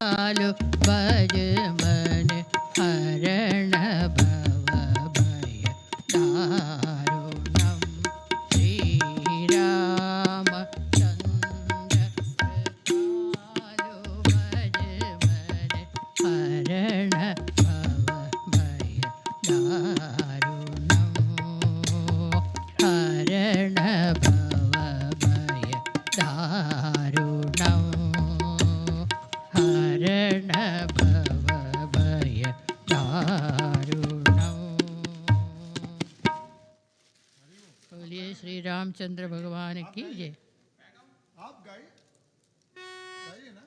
लालो भज मन हरण भव भय दारुणम श्री राम चंद्र कृपालो भज मन हरण भव भय दारुणम हरण भव भय दारुणम हरण भव भय दारुणम। बोलिए श्री रामचंद्र भगवान की जय। आप गाइए ना।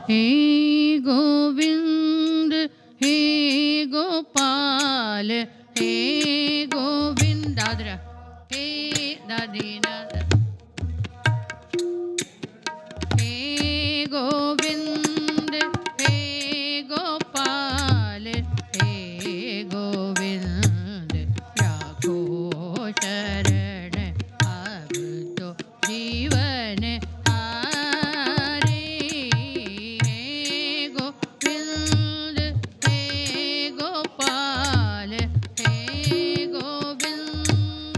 हे गोविंद हे गोपाल हे गोविंद दादरा हे दादीना हे गोविंद हे गोपाल हे गोविंद राखो शरण अब तो जीवन हारे हे गोविंद हे गोपाल हे गोविंद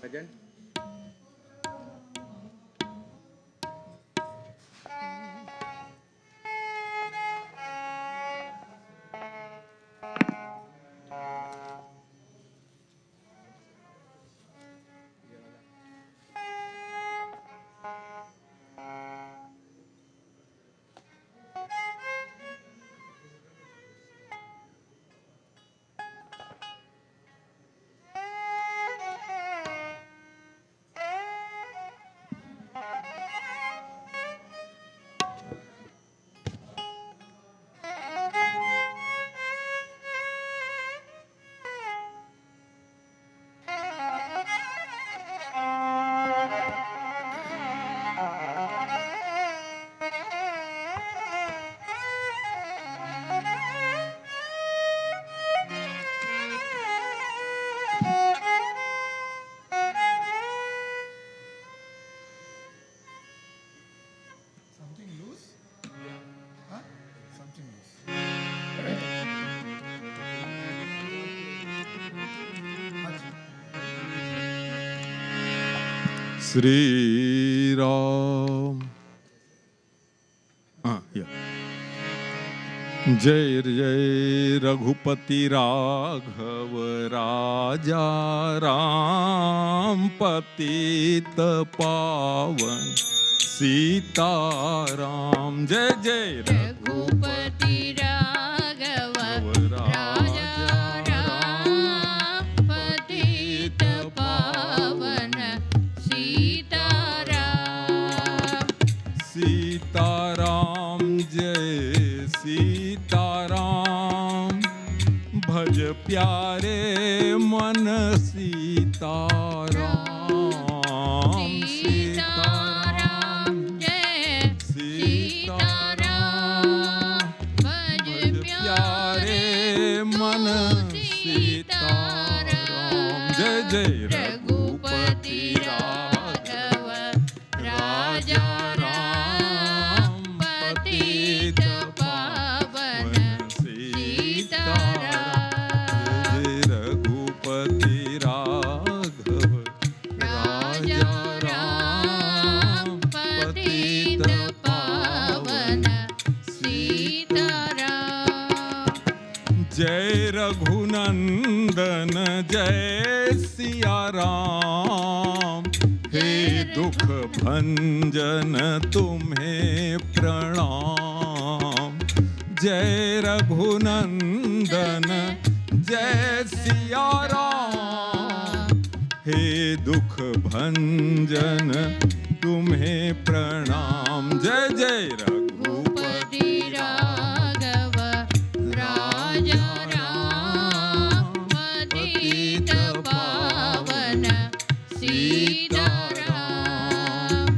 भजन। Something loose? Huh? Something loose. अच्छा. Sri Ram. Yeah. जय जय रघुपति राघव राजा राम पतित पावन सीताराम। जय जय रघुपति राघव राजा राम पतित पावन सीताराम। सीताराम जय सीताराम भज प्यारे मन सीताराम। सीताराम जय सीताराम भज प्यारे मन सीताराम। जय जय रघुपति राघव राजा राम पतित पावन सीताराम। जय रघुपति राघव राजा राम पतित पावन सीताराम। जय रघुनंदन जय सिया राम। हे दुख भंजन तुम्हें प्रणाम। जय रघुनंदन जय सिया राम। हे दुख भंजन तुम्हें प्रणाम। जय जय रघुपति राघव राजा राम पतित पावन सीताराम।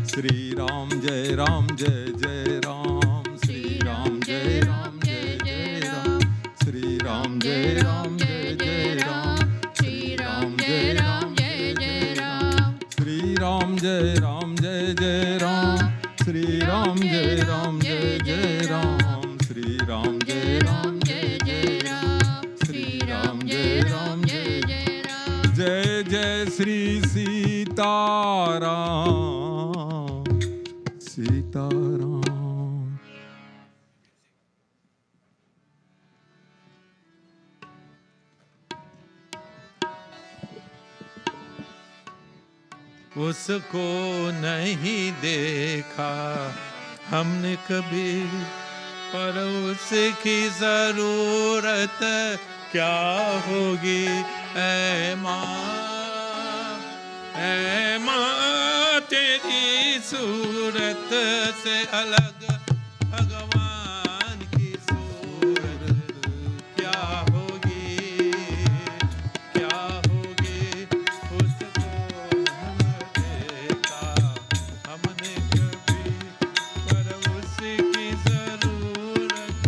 श्री राम जय राम जय जय राम। श्री राम जय राम जय जय राम। श्री राम जय राम जय जय राम। श्री राम जय राम जय जय राम। श्री राम जय राम जय जय राम। श्री राम जय राम जय जय राम। श्री राम जय राम जय जय राम। श्री राम जय राम जय जय राम। जय जय श्री सीताराम सीताराम। उसको नहीं देखा हमने कभी, पर उसकी जरूरत क्या होगी। ऐ माँ तेरी सूरत से अलग भगवान की सूरत क्या होगी, क्या होगी। उसको देखा हमने कभी, पर उसकी जरूरत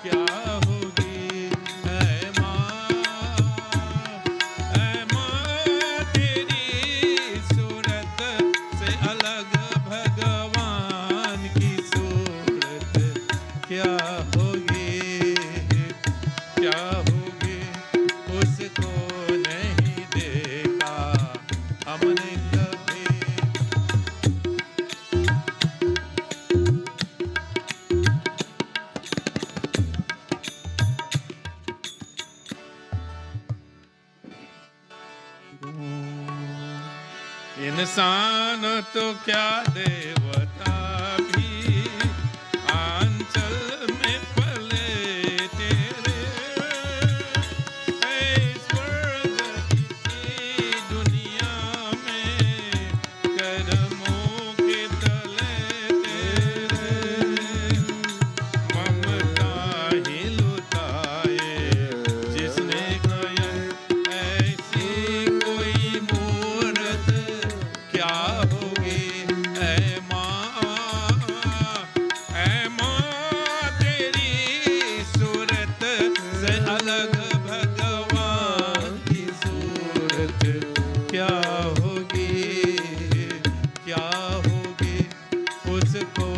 क्या होगी। ऐ माँ तेरी सूरत से अलग भगवान की इंसान तो क्या देवता भी आंचल में पले तेरे ऐ स्वर्ग इसी दुनिया में कदमों के तले तेरे ममता ही लुटाए जिसने कहा ऐसी कोई मूरत क्या होगी ऐ माँ तेरी सूरत से अलग भगवान की सूरत क्या होगी उसको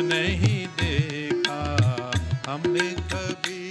नहीं देखा हमने कभी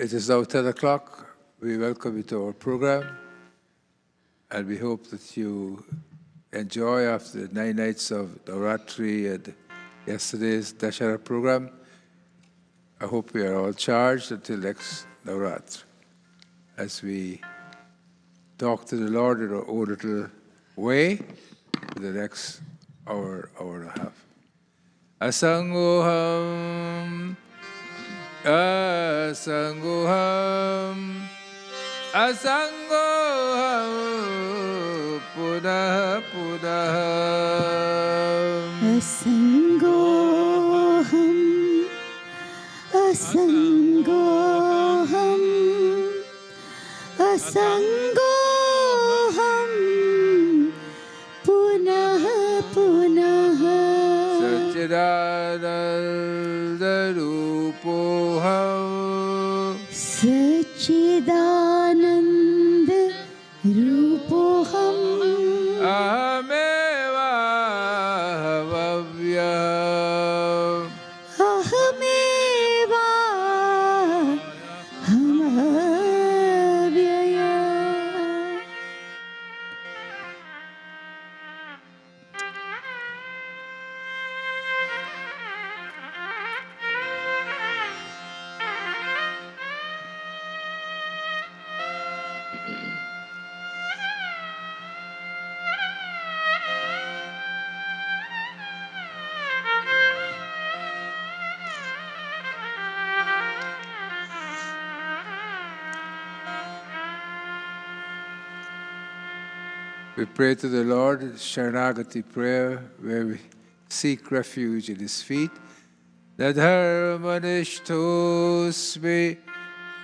It is now 10 o'clock. We welcome you to our program, and we hope that you enjoy after the 9 nights of Navratri and yesterday's Dashara program. I hope we are all charged until next Navratri as we talk to the Lord in our own little way for the next hour and a half. Asangoham, asangoham, asangoham, punah punah. Asangoham, asangoham, asangoham, punah punah. Sachidanandarupoham, Sachidananda Rupoham, Ahameva Havavyam, Ahameva Hamavyaya. We pray to the Lord, Sharanagati prayer, where we seek refuge in His feet. Nadharmanishthosmi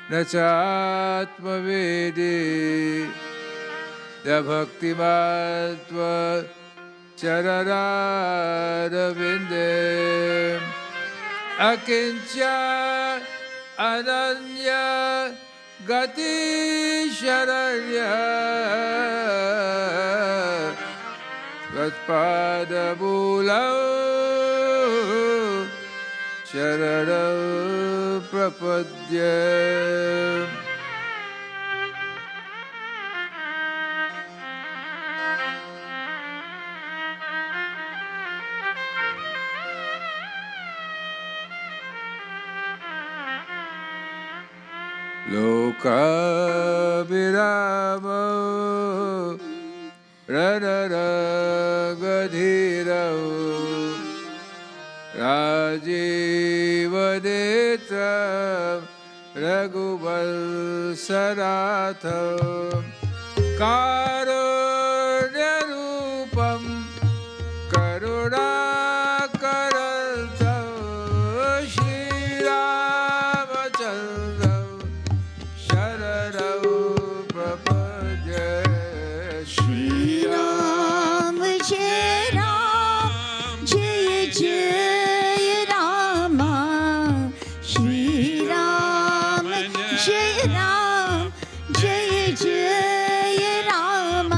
nachatma vedi dabhaktimatva charanarvinde akincha ananya gati sharanya Gatpadamulam Sharanam Prapadyam. Lokabhirama Ranaragadhira सजीवनेत्रं रघुवत्सनाथं कारुण्यरूपं करुणाकरं श्रीरामचन्द्रं शरणं प्रपद्ये राम जय राम जय जय राम श्री राम जय राम जय जय राम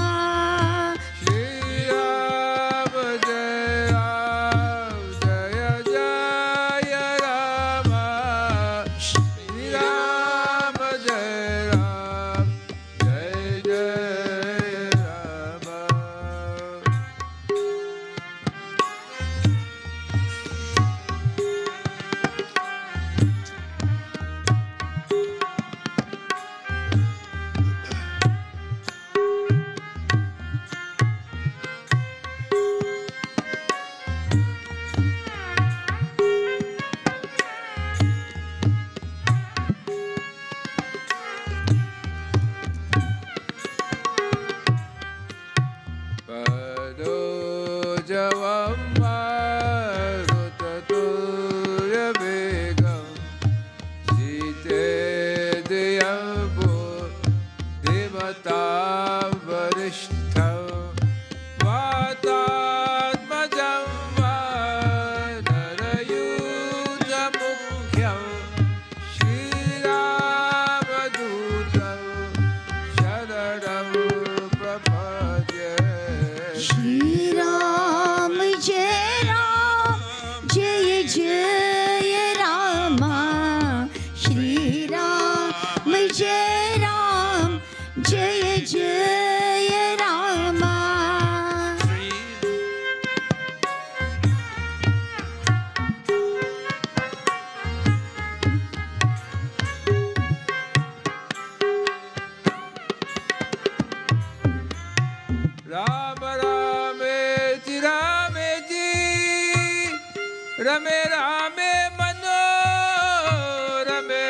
श्रीराम जय राम जय जय राम श्रीराम जय राम जय जय राम पदोजवं मारुततुल्यवेगं शीतेन्द्रियं बुद्धिमतां वरिष्ठं वातात्मजं वानरयूथमुख्यं श्रीरामदूतं शरणं प्रपद्ये श्री राम जय जय राम श्री राम जय राम जय जय राम राम रामेति रामेति रमे रामे मनोरमे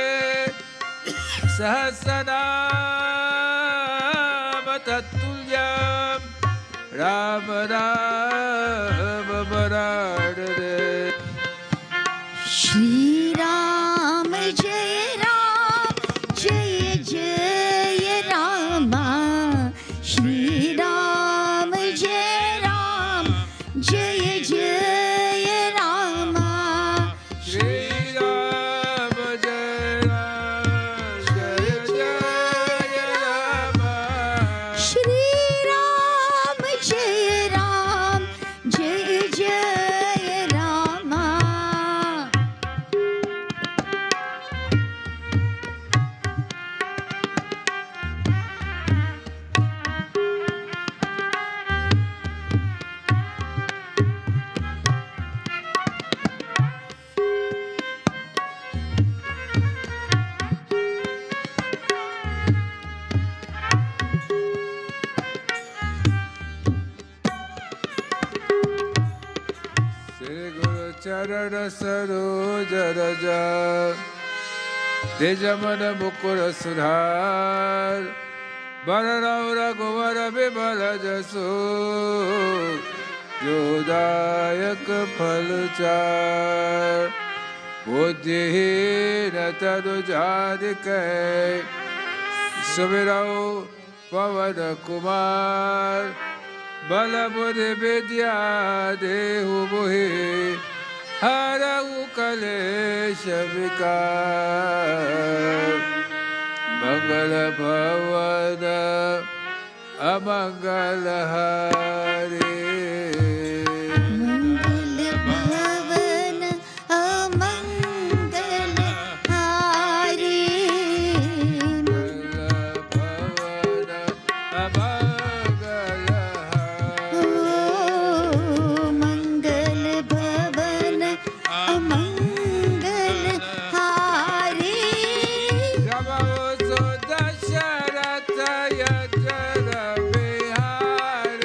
सहस्रनाम तत्तुल्यं राम राम वरानने श्री राम जय जय राम श्री राम जय जय राम श्रीराम जय राम जय जय राम श्री राम जय जय राम श्री गुरु चरण सरोज रज निज मन मुकुर सुधार बरनौ रघुवर विमल जसो जोदायक फल चार बुद्धिहीन तनु जानिकै सुमिरौ पवन कुमार बल बुद्धि विद्या देहु मोहि हरऊ कलेश विकार मंगल भवन अमंगल हरे मंगल भवन अमंगल हारे मंगल भवन अमंगल हारे Dasharath यजन Bihar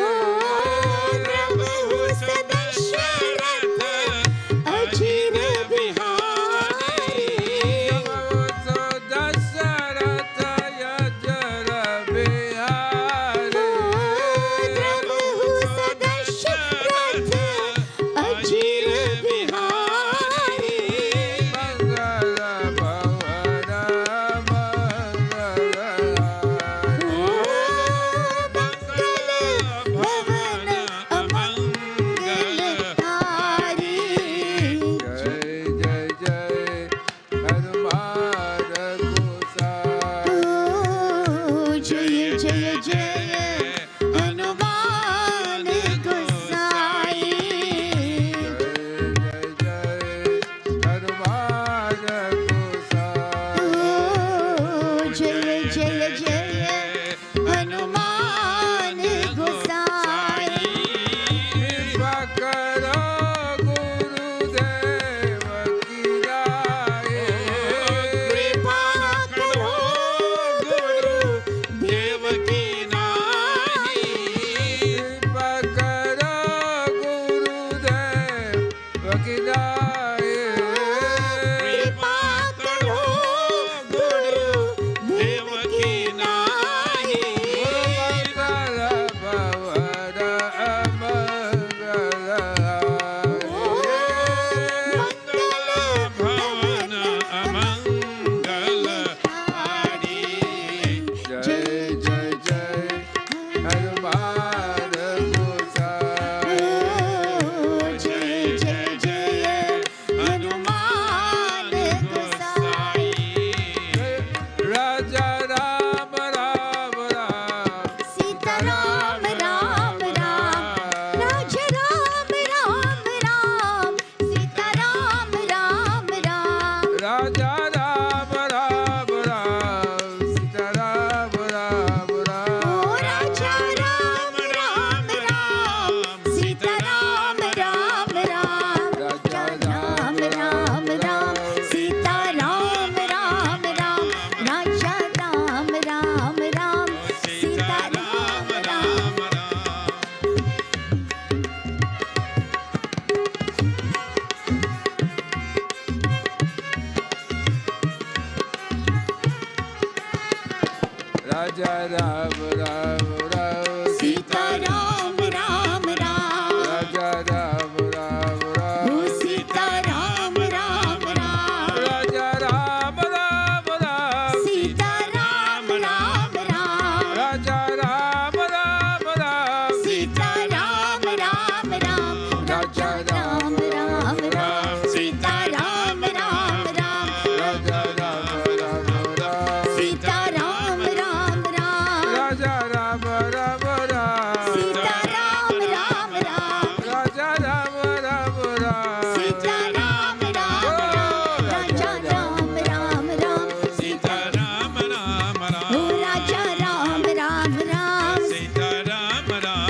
Raja Ram Ram Ram Sita Ram Ram Ram Raja Ram Ram Ram O Sita Ram Ram Ram Raja Ram Ram Ram Sita Ram Ram Ram Raja Ram Ram Ram Sita Ram Ram Ram Raja Ram Ram Ram Sita Ram Ram Ram Raja Ram Ram Ram Sita Ram Ram Ram Raja Ram Ram Ram Sita Ram Ram Ram Raja Ram Ram Ram Sita Ram Ram Ram Raja Ram Ram Ram Sita Ram Ram Ram O Raja Ram Ram Ram Sita Ram Ram Ram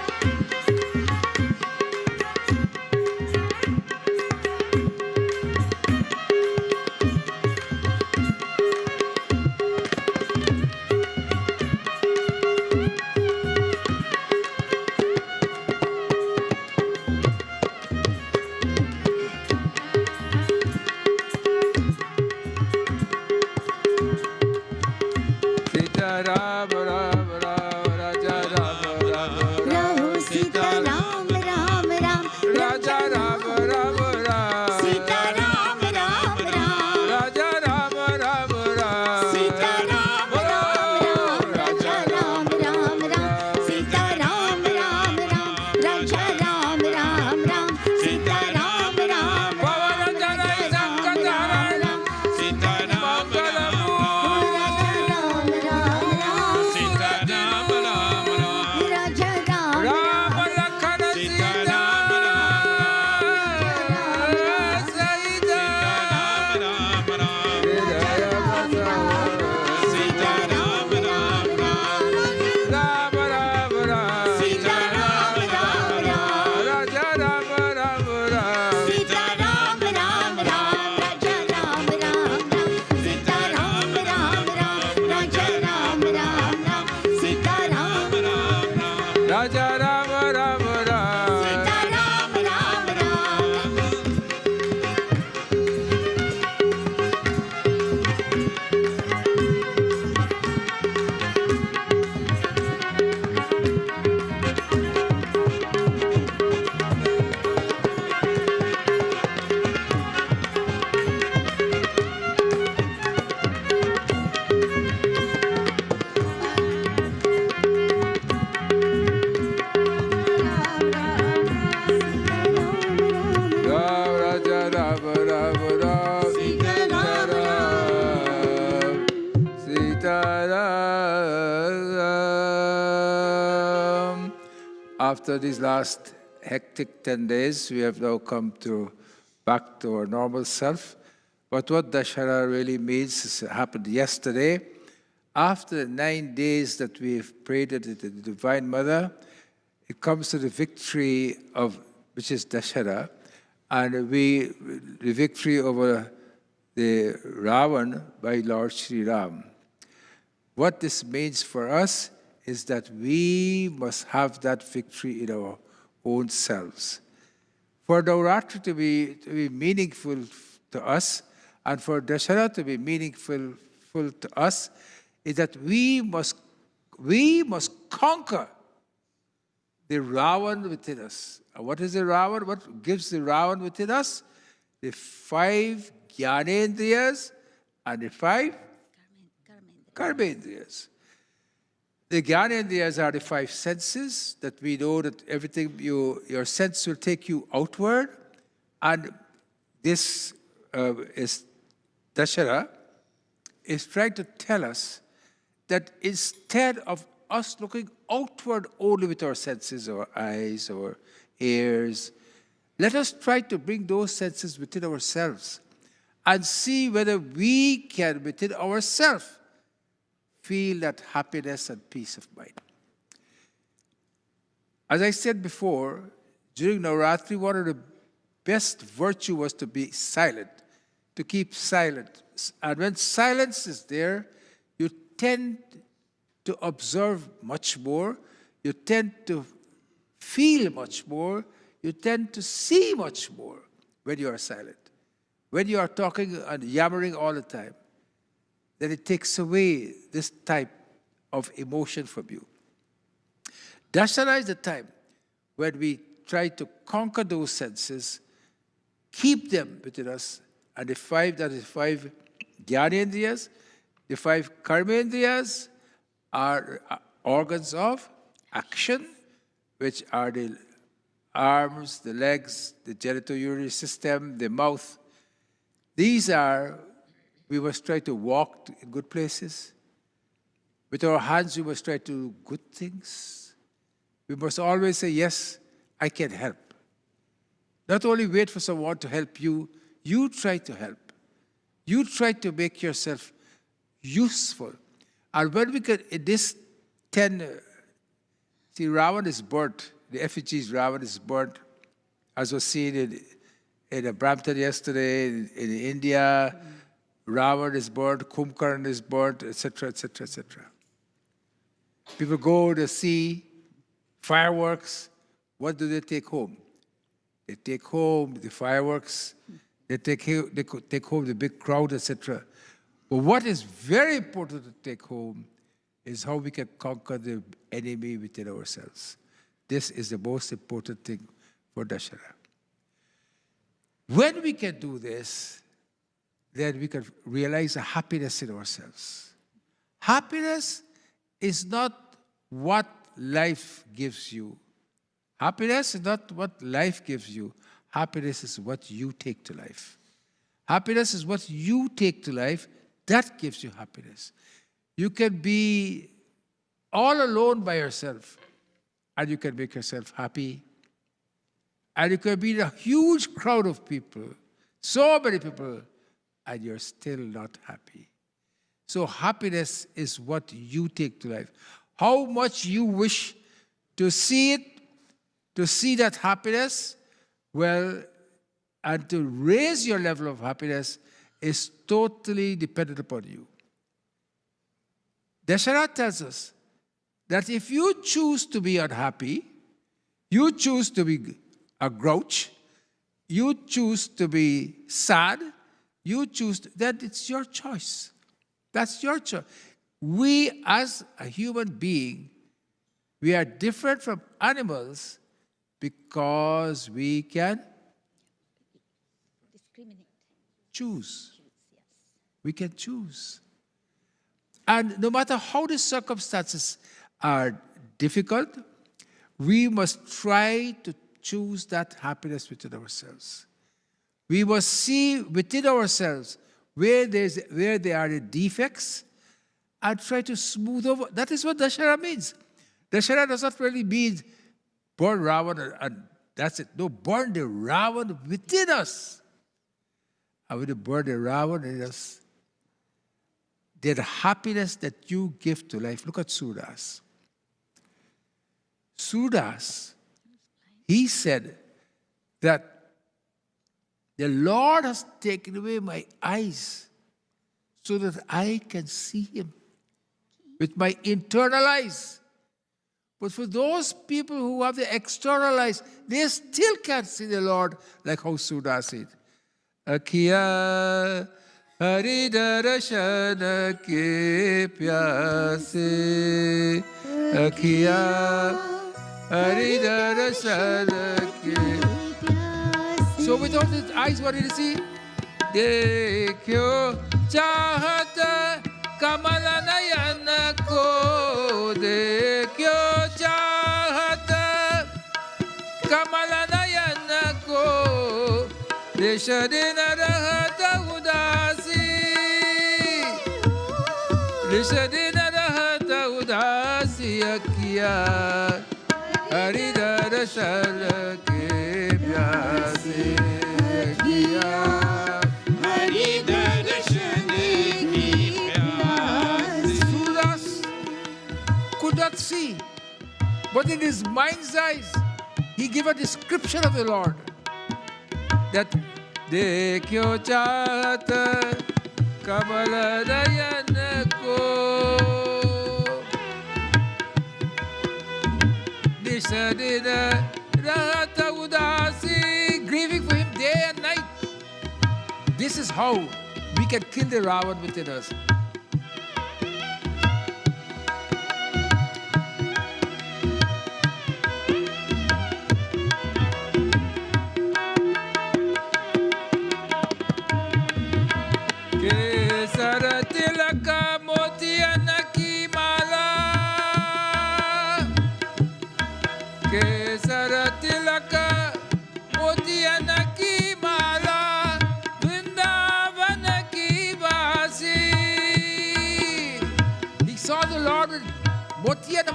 Sita Ram Ram Ram Raja Ram Ram Raho Sita Ram Ram Ram Raja Ram Ram Ram Sita Ram Ram Ram Raja Ram Ram Ram Sita Ram Ram Ram Raja Ram Ram Ram Sita Ram Ram Ram Raja Ram Ram Ram Sita Ram Ram Pavan Jana Sankatara Sita Ram Ram Raja Ram Ram Ram Sita Ram Ram Ram Raja Ram Ram Lakshmana Sita Sita Ram Saida Ram Sita Ram Ram Ram Ram Ram Sita Ram Ram Ram Raja Ram Ram Ram Sita Ram Ram Ram Raja Ram Ram Ram Sita Ram Ram Ram Raja Ram Ram Ram Sita Ram Raja Ram Ram Ram Sita Ram Ram Ram Ram Raja Ram Ram Ram Sita Ram Ram Sita Ram. After these last hectic 10 days, we have now come back to our normal self. But what Dashara really means is happened yesterday. After the 9 days that we've prayed to the Divine Mother, it comes to the victory of, which is Dashara, and the victory over the Ravan by Lord Sri Ram. What this means for us is that we must have that victory in our own selves. For Navratri to be meaningful to us, and for Dashara to be meaningful to us, is that we must conquer the Ravan within us. And what is the Ravan? What gives the Ravan within us? The 5 Jnanendriyas and the 5 Karmendriyas. The Jnanendriyas are the 5 senses that we know that everything your sense will take you outward. And this is Dashara is trying to tell us that instead of us looking outward only with our senses, our eyes, our ears, let us try to bring those senses within ourselves and see whether we can, within ourselves, feel that happiness and peace of mind. As I said before, during Navratri, one of the best virtue was to be silent, to keep silent. And when silence is there, you tend to observe much more, you tend to feel much more, you tend to see much more when you are silent. When you are talking and yammering all the time, then it takes away this type of emotion from you. Dashara is the time when we try to conquer those senses, keep them within us, and the five Jnanendriyas, the five Karmendriyas are organs of action, which are the arms, the legs, the genitourinary system, the mouth. These are, we must try to walk in good places. With our hands, we must try to do good things. We must always say, yes, I can help. Not only wait for someone to help you, you try to help. You try to make yourself useful. And when we can, in this 10, see, Ravan is burnt. The effigies, Ravan is burnt, as was seen in Brampton yesterday, in India. Ravan is burnt, Kumbhakarna is burnt, etc., etc., etc. People go to see fireworks. What do they take home? They take home the fireworks. They take home the big crowd, etc. But what is very important to take home is how we can conquer the enemy within ourselves. This is the most important thing for Dashara. When we can do this, then we can realize a happiness in ourselves. Happiness is not what life gives you. Happiness is not what life gives you. Happiness is what you take to life. Happiness is what you take to life. That gives you happiness. You can be all alone by yourself, and you can make yourself happy. And you can be in a huge crowd of people, so many people, and you're still not happy. So happiness is what you take to life. How much you wish to see it, to see that happiness, well, and to raise your level of happiness is totally dependent upon you. Dashara tells us that if you choose to be unhappy, you choose to be a grouch, you choose to be sad, you choose to, then it's your choice. That's your choice. We, as a human being, we are different from animals because we can Discriminate. choose. Yes. We can choose. And no matter how the circumstances are difficult, we must try to choose that happiness within ourselves. We must see within ourselves where there are the defects and try to smooth over. That is what Dashara means. Dashara does not really mean burn Ravan and that's it. No, burn the Ravan within us. And when you burn the Ravan in us, the happiness that you give to life. Look at Surdas. Surdas, he said that the Lord has taken away my eyes so that I can see him with my internal eyes. But for those people who have the external eyes, they still can't see the Lord like how Surdas said. Akhiya Hari darshana ke pyase, Akhiya Hari darshana ke pyase. So without his eyes, what did he see? Dekhyo chahat kamal nayan ko, Dekhyo chahat kamal nayan ko, Deshadina rahata udasi, Deshadina rahata udasi, Akhiya Hari darshana ke pyase, Akhiya Hari darshane ki pyase. Surdas could not see, but in his mind's eyes, he gave a description of the Lord. That Dekhyo chahat kamal nayan ko, Nishadina rahata udasi, grieving for him day and night. This is how we can kill the Ravan within us.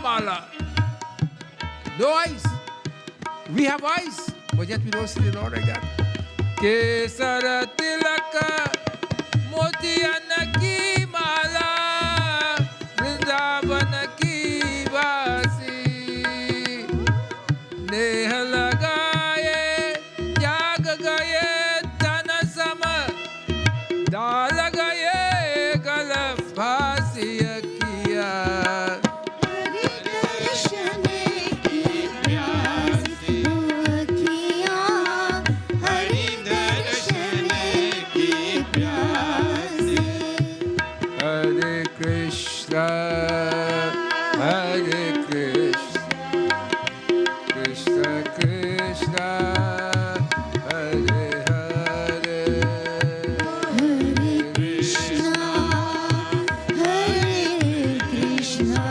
mala. No eyes. We have eyes, but yet we don't see the Lord like that. Kesara tilaka motiana ki mala vrindavana ki vasi neha lagaye jag gaye tana sama da lagaye galaf phasiya kiya. Hare Krishna, Hare Krishna, Krishna Krishna, Hare Hare, Hare Krishna, Hare Krishna,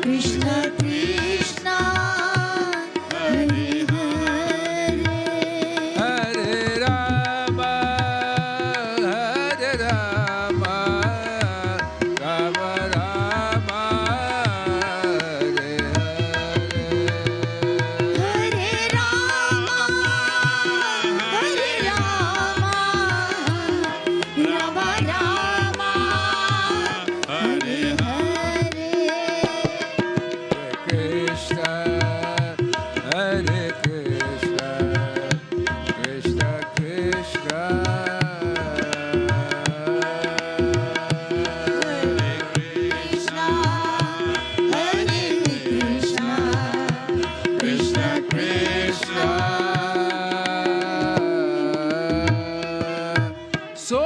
Krishna Krishna, Hare Hare. Hare Rama, Hare Rama, Rama Rama, Hare Hare. Hare Rama, Hare Rama, Rama Rama, Hare Hare. Krishna, Hare Krishna, Krishna Krishna, Krishna, Hare Krishna, Krishna Krishna. So,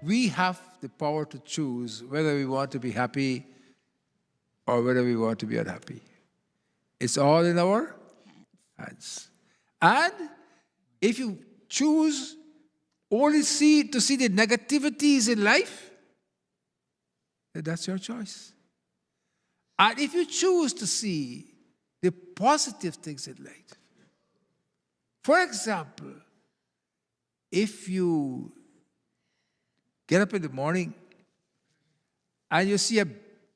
we have the power to choose whether we want to be happy or whether we want to be unhappy. It's all in our hands. And if you choose only to see the negativities in life, then that's your choice. And if you choose to see the positive things in life, for example, if you get up in the morning and you see a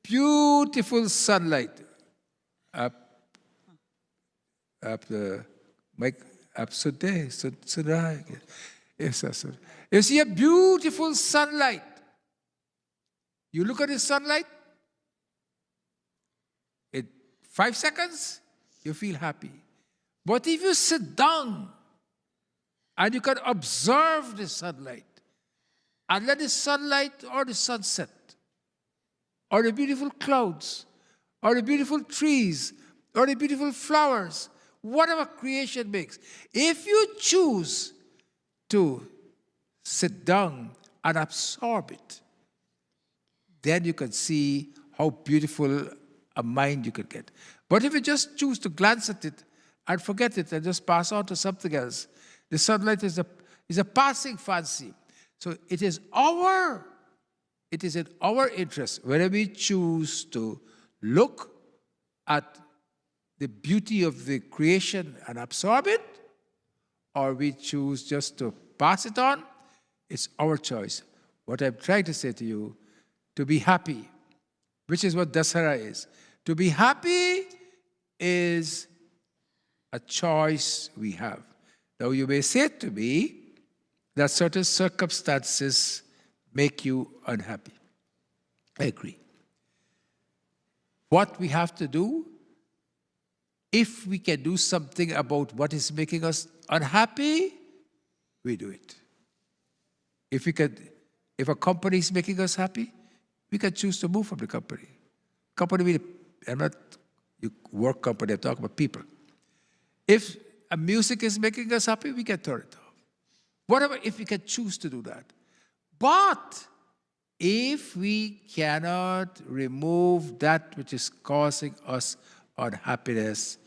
beautiful sunlight up the up Sudai. Yes, sir. You see a beautiful sunlight. You look at the sunlight, in 5 seconds, you feel happy. But if you sit down and you can observe the sunlight and let the sunlight or the sunset or the beautiful clouds or the beautiful trees or the beautiful flowers, whatever creation makes, if you choose to sit down and absorb it, then you can see how beautiful a mind you could get. But if you just choose to glance at it and forget it and just pass on to something else, the sunlight is a passing fancy. So it is in our interest whether we choose to look at the beauty of the creation and absorb it, or we choose just to pass it on. It's our choice. What I'm trying to say to you, to be happy, which is what Dasara is. To be happy is a choice we have. Now you may say to me that certain circumstances make you unhappy. I agree. What we have to do, if we can do something about what is making us unhappy, we do it. If a company is making us happy, we can choose to move from the company. I'm not you work company, I'm talking about people. If a music is making us happy, we can turn it off. Whatever, if we can choose to do that. But if we cannot remove that which is causing us unhappiness,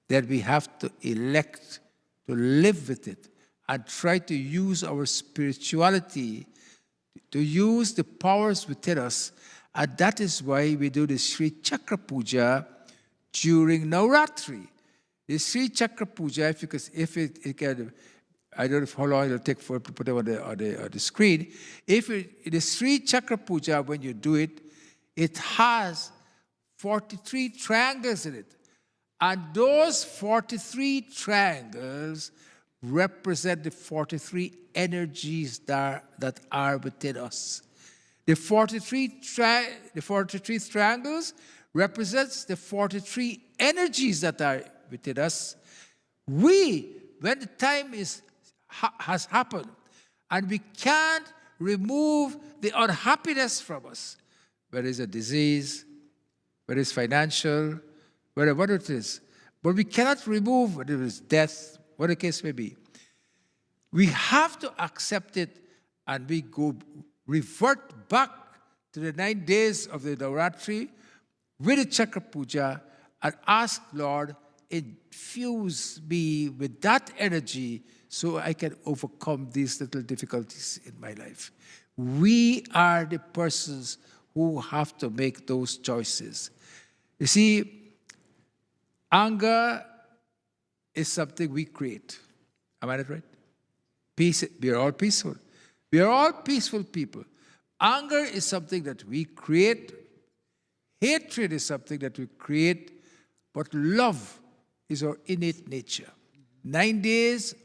then we have to elect to live with it and try to use our spirituality, to use the powers within us. And that is why we do the Sri Chakra Puja during Navratri. The Sri Chakra Puja, if it can, I don't know how long it'll take for to put it on the screen. The Sri Chakra Puja, when you do it, it has 43 triangles in it. And those 43 triangles represent the 43 energies that are within us. The 43 triangles represents the 43 energies that are within us. We, when the time has happened, and we can't remove the unhappiness from us, whether it's a disease, whether it's financial, whatever it is, but we cannot remove whether it is death, whatever the case may be. We have to accept it, and we revert back to the 9 days of the Navratri with the Chakra Puja and ask, Lord, infuse me with that energy so I can overcome these little difficulties in my life. We are the persons who have to make those choices. You see, anger is something we create. Am I not right? Peace, we are all peaceful. We are all peaceful people. Anger is something that we create. Hatred is something that we create. But love is our innate nature. 9 days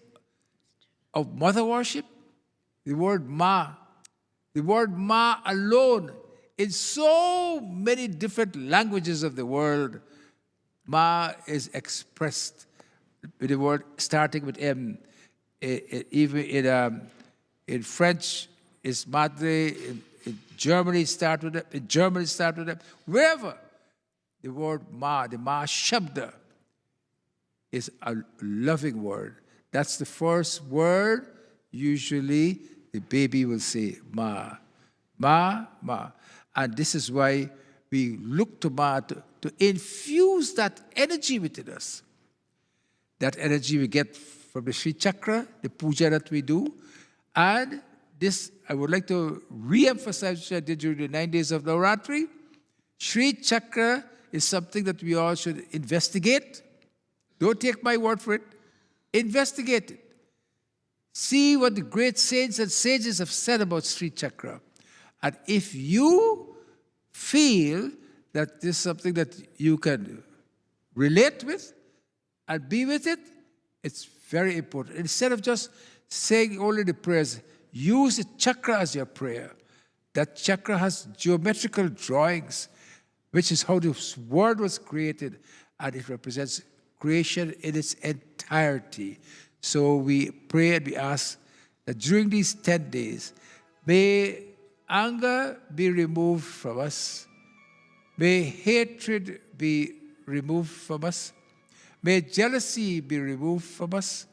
of mother worship, the word Ma alone, in so many different languages of the world, Ma is expressed with the word starting with M. Even in French, it's Madre. In Germany, start with it. In Germany, start with it. Wherever, the word Ma, the Ma Shabda, is a loving word. That's the first word. Usually, the baby will say Ma, Ma, Ma. And this is why we look to Ma to infuse that energy within us. That energy we get from the Sri Chakra, the puja that we do. And this, I would like to re-emphasize, which I did during the 9 days of Navratri. Sri Chakra is something that we all should investigate. Don't take my word for it. Investigate it. See what the great saints and sages have said about Sri Chakra. And if you feel that this is something that you can relate with and be with it, it's very important. Instead of just saying only the prayers, use the chakra as your prayer. That chakra has geometrical drawings, which is how this world was created, and it represents creation in its entirety. So we pray and we ask that during these 10 days, may anger be removed from us. May hatred be removed from us. May jealousy be removed from us.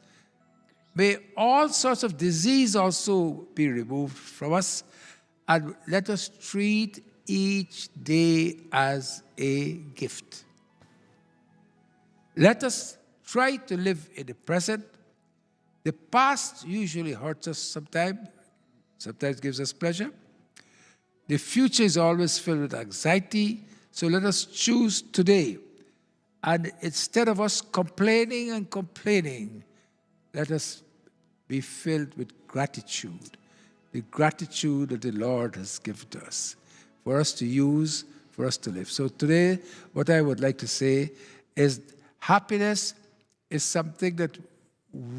May all sorts of disease also be removed from us. And let us treat each day as a gift. Let us try to live in the present. The past usually hurts us sometimes gives us pleasure. The future is always filled with anxiety. So let us choose today. And instead of us complaining and complaining, let us be filled with gratitude. The gratitude that the Lord has given to us for us to use, for us to live. So today, what I would like to say is happiness is something that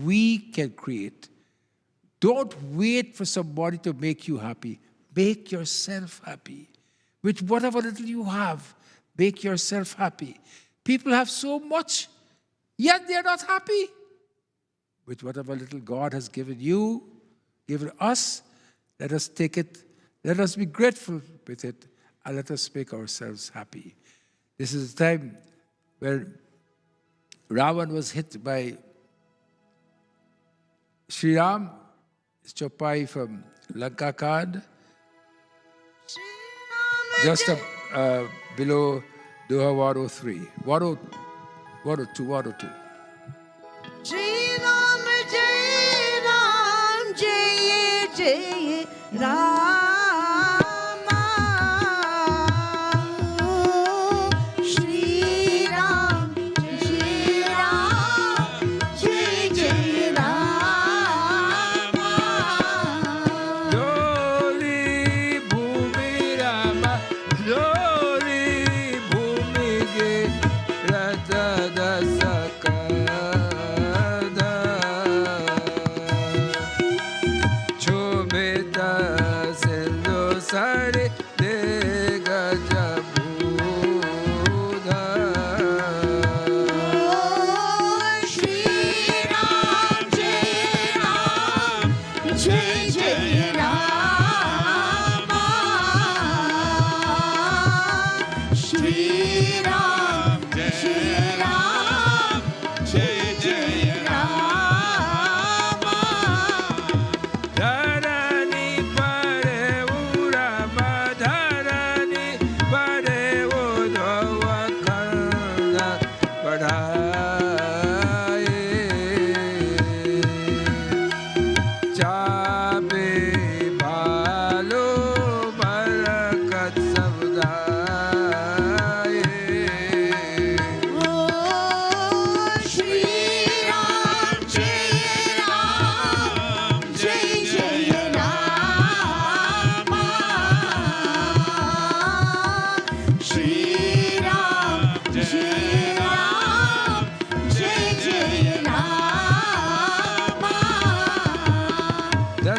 we can create. Don't wait for somebody to make you happy. Make yourself happy. With whatever little you have, make yourself happy. People have so much, yet they're not happy. With whatever little God has given you, given us, let us take it, let us be grateful with it, and let us make ourselves happy. This is the time where Ravan was hit by Sri Ram, Chopai from Lanka Kand, just below Doha 103, 102, 102. Jai Ram, Jai Jai Rama. Shri Ram, Shri Ram, Jai Jai Rama. Loli Bhumi Rama, Loli Bhumi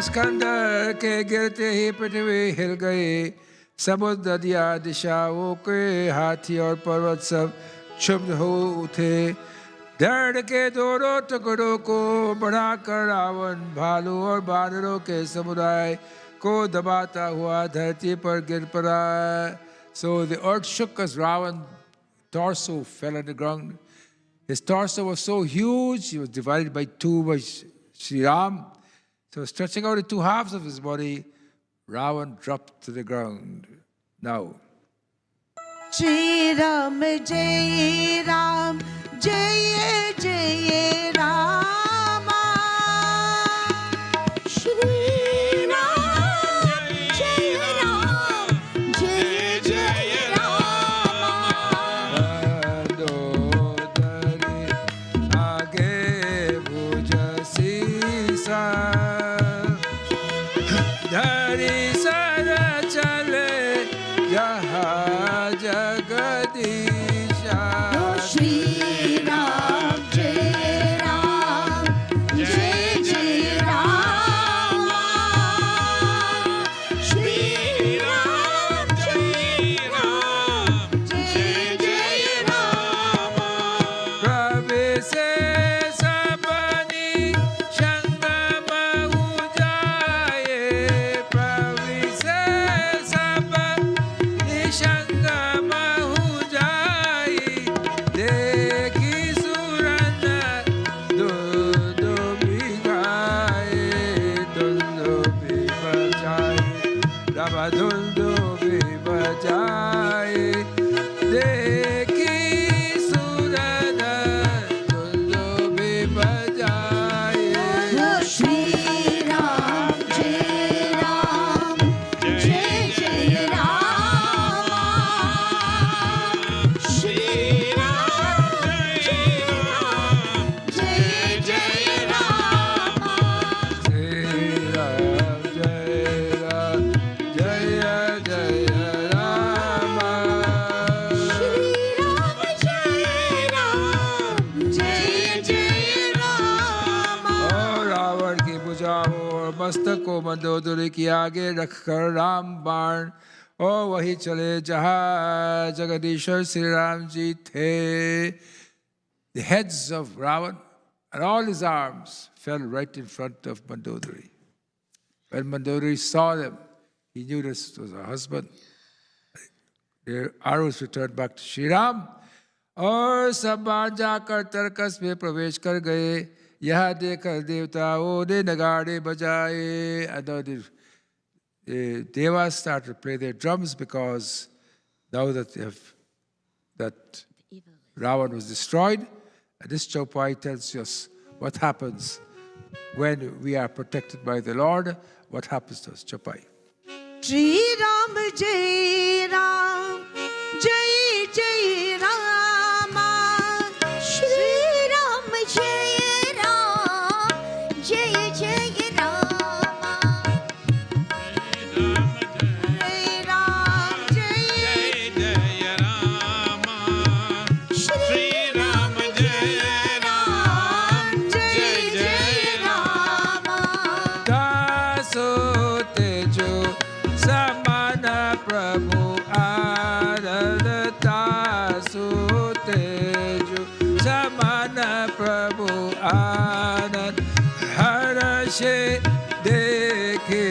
Iskander के गिरते ही पृथ्वी हिल गई, समुद्र दिया दिशाओं के, हाथी और पर्वत सब क्षुब्ध हो उठे। धड़ के दोनों टुकड़ों को बढ़ाकर रावण भालू और बानरों के समुदाय को दबाता हुआ धरती पर गिर पड़ा। So the earth shook as Ravan's torso fell on the ground. His torso was so huge, he was divided by two by Sri Ram. So stretching out the two halves of his body, Ravan dropped to the ground. Now, Shri Ram Jai Ram Jai Jai Rama. Shri Ram Jai Ram Jai Jai Rama. Mandodari aage Puja sisa, dhari sara chale jahan jagadisha. Shri Ram Jai Ram Jai Jai Rama. Shri Ram Jai Ram Jai Jai Rama. Pravise sapani shangama ujaye, pravise sapani shangama ujaye, dekhi surana do bigaye, do bibajaye, rama do bibajaye, dekhi surana do bibajaye. Shri Ram Jai Ram Jai Jai Rama. Shri Ram Jai Ram Jai Jai Rama. Jai Ram, Jai Ram, Jaya Jaya Rama. Shri Ram Jai Ram Jai Jai Rama. और रावण की भुजाओं और मस्तक को मंदोदरी के आगे रखकर राम बाण और वही चले जहाँ जगदीश्वर श्री राम जी थे. The heads of Ravan and all his arms fell right in front of Mandodari. When Mandodari saw them, he knew this was her husband. Their arrows returned back to Shri Ram. और सब बाण जाकर तरकस में प्रवेश कर गए. यह देखकर देवताओं ने नगाड़े बजाए. And now the devas started to play their drums because now that that Ravan was destroyed. And this Chaupai tells us what happens when we are protected by the Lord. What happens to us, Chaupai? Shri Ram Jai Ram Jai Jai Rama. Shri Ram Jai Ram Jai Jai Rama. Jai Ram Jai Shri Ram Jai Ram Jai Jai Rama. Daso tejo samana prabhu arana. Daso tejo samana prabhu anand. Harashe dekhe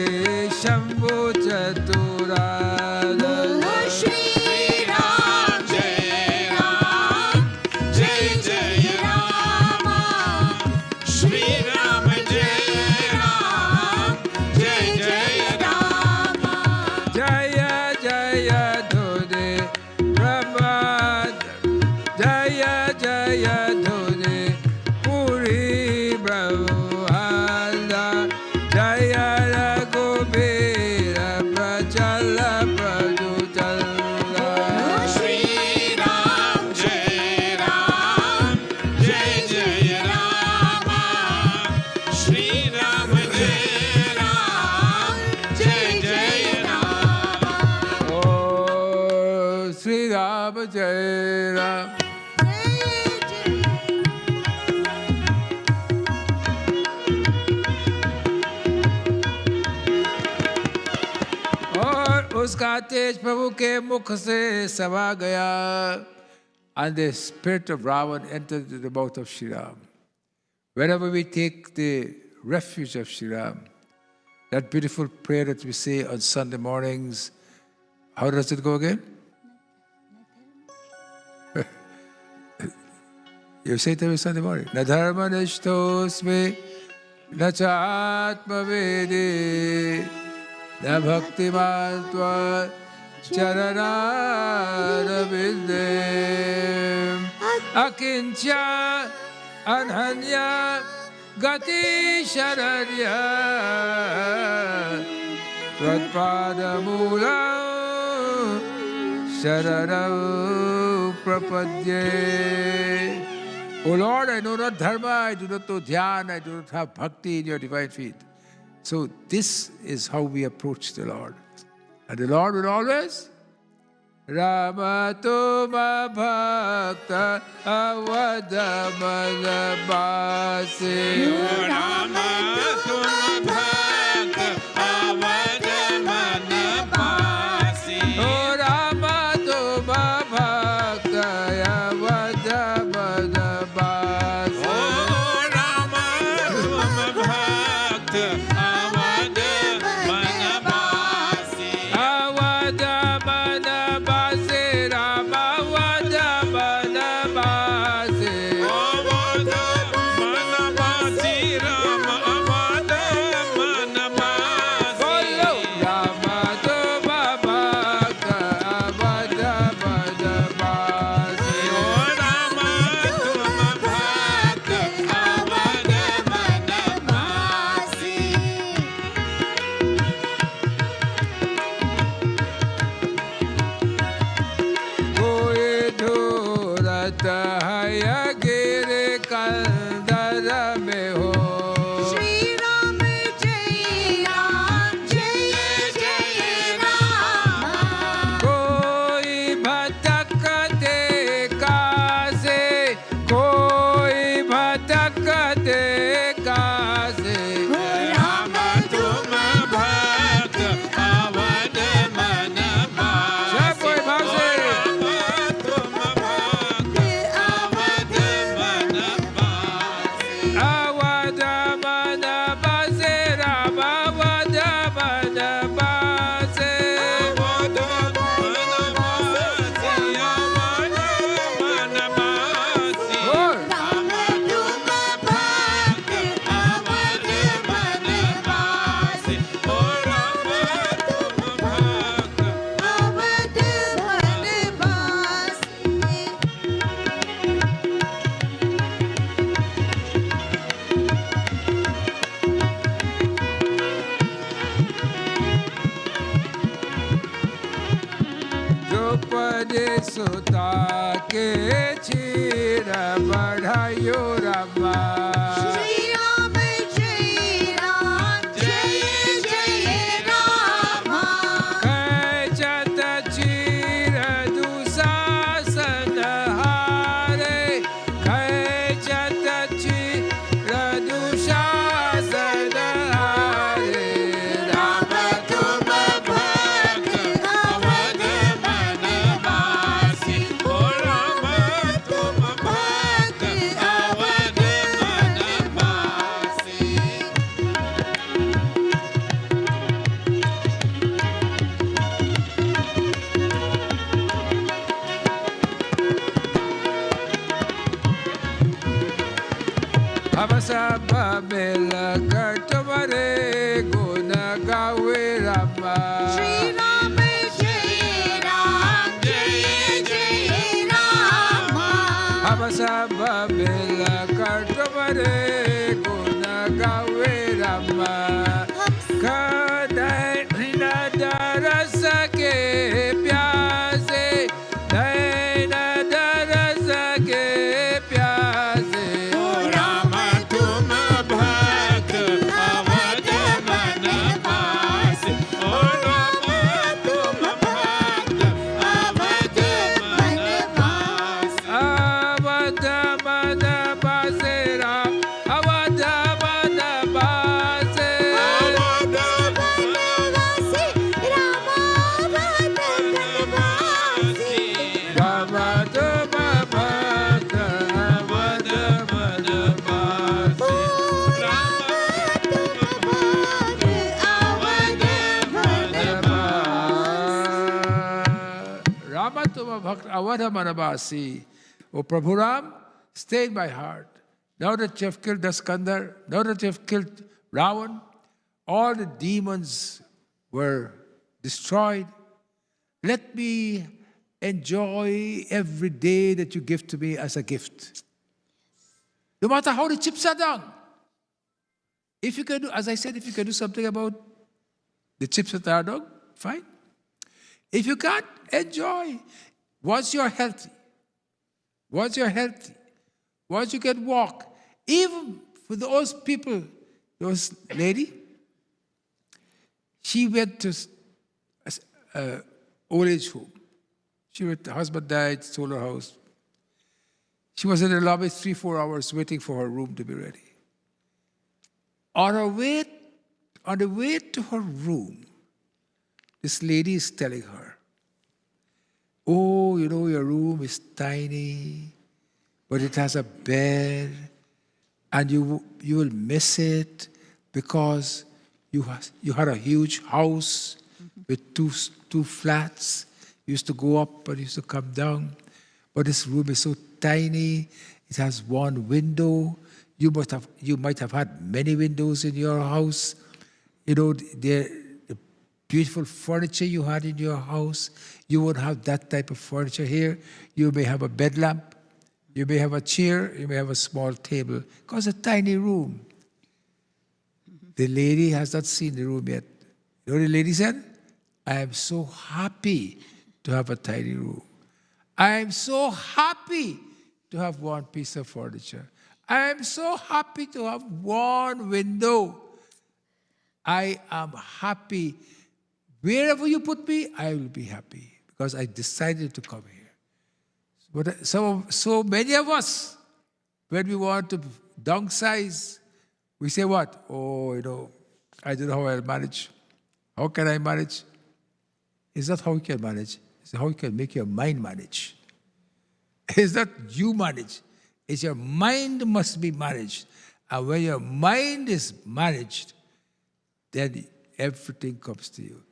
shambhu chaturana. Shri Ram Jai Ram Jai Jai Rama. Shri Ram Jai Ram Jai Jai Rama. Jaya Jaya Dhode Prabhat. Jaya Jaya Dhode Puri Brahmanda. Jaya Raghubira Prachala Prajutala. Shri Ram Jai Ram Jai Jai Rama. Shri Ram Jai Ram Jai Jai Rama. Oh, Sri Ram Jai Ram. Jai Jai उसका तेज प्रभु के मुख से समा गया. And the spirit of Ravan entered into the mouth of Shri Ram. Whenever we take the refuge of Shri Ram, that beautiful prayer that we say on Sunday mornings, how does it go again? You say it every Sunday morning. Na dharma nishtosme, na cha atma vedi, na bhakti matva charana vinde, akincha anhanya gati sharanya, tvatpada mula sharanam prapadye. O Lord, I know not dharma, I do not know dhyan, I do not have bhakti in your divine feet. So this is how we approach the Lord. And the Lord will always Rama Tuma Bhakta Avadamana Basi. Rama Tuma Bhakta Avadamana Basi. O Rama Tuma Bhakta Avadamana Basi. O Rama Tuma Bhakta Avadamana Basi. Avadamana Basi, Rama Avadamana Basi. Avadamana Basi, Rama Avadamana Basi. Follow Rama Tuma Bhakta Avadamana Basi. O Rama Tuma Bhakta Avadamana Basi. कोई धूरत है गिर कंदर में हो. श्री राम जय जय राम. कोई भटकते कासे, कोई भटकते कासे. राम तुम भक्त अवदमन बासी. सब कोई भाव से. राम तुम भक्त अवदमन बासी. Avadamana Basi, Rama Avadamana Basi. अवदमन बासी, अवदमन बासी. Oh. राम तुम भक्त अवदमन बासी. ओ राम तुम भक्त अवधमन बासी. द्रौपदी सुता के चीर बढ़ायो रमा. श्री राम जय जय राम. कैचत चीर दुशासन हारे, कैचत चीर दुशासन हारे. राम तुम भक्त अवदमन बासी. ओ राम तुम भक्त अवदमन बासी. हम सब मिल कर तुम्हारे गुण गावे रमा. श्री राम जय जय राम. हम सब मिल कर तुम्हारे गुण गावे रमा. नैन दरस के प्यासे, नैन दरस के प्यासे. ओ राम तुम भक्त अवदमन बासी. ओ राम तुम भक्त अवदमन बासी. Avadamana Basi, Ram Avadamana Basi. अवधमन बासी. Ram Tama Bhakt Avadha Manabasi. O Prabhu Ram, stay in my heart. Now that you have killed Daskandar, now that you have killed Ravan, all the demons were destroyed. Let me enjoy every day that you give to me as a gift. No matter how the chips are down. If you can do, as I said, if you can do something about the chips that are down, fine. If you can't, enjoy. Once you're healthy, once you can walk, even for those people, those lady, she went to old age home. The husband died, sold her house. She was in the lobby 3-4 hours waiting for her room to be ready. On the way to her room, this lady is telling her, oh, you know, your room is tiny, but it has a bed, and you will miss it because you had a huge house with two flats. You used to go up and used to come down. But this room is so tiny. It has one window. You might have had many windows in your house. You know, the beautiful furniture you had in your house, you won't have that type of furniture here. You may have a bed lamp. You may have a chair. You may have a small table. Because it's a tiny room. The lady has not seen the room yet. You know what the lady said? I am so happy to have a tiny room. I am so happy to have one piece of furniture. I am so happy to have one window. I am happy. Wherever you put me, I will be happy because I decided to come here. But so many of us, when we want to downsize, we say what? Oh, you know, I don't know how I'll manage. How can I manage? It's not how you can manage. It's how you can make your mind manage. It's not you manage. It's your mind must be managed. And when your mind is managed, then everything comes to you.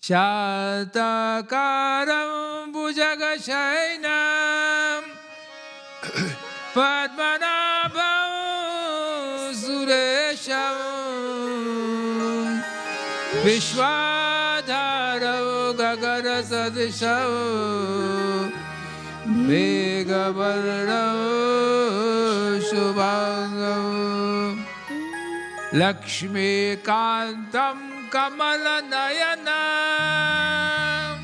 Shatakaram bhujagashainam padmanabham suresham vishwadharam gagarasadisham Megavaram Shubhangam Lakshmi Kantam Kamalanayanam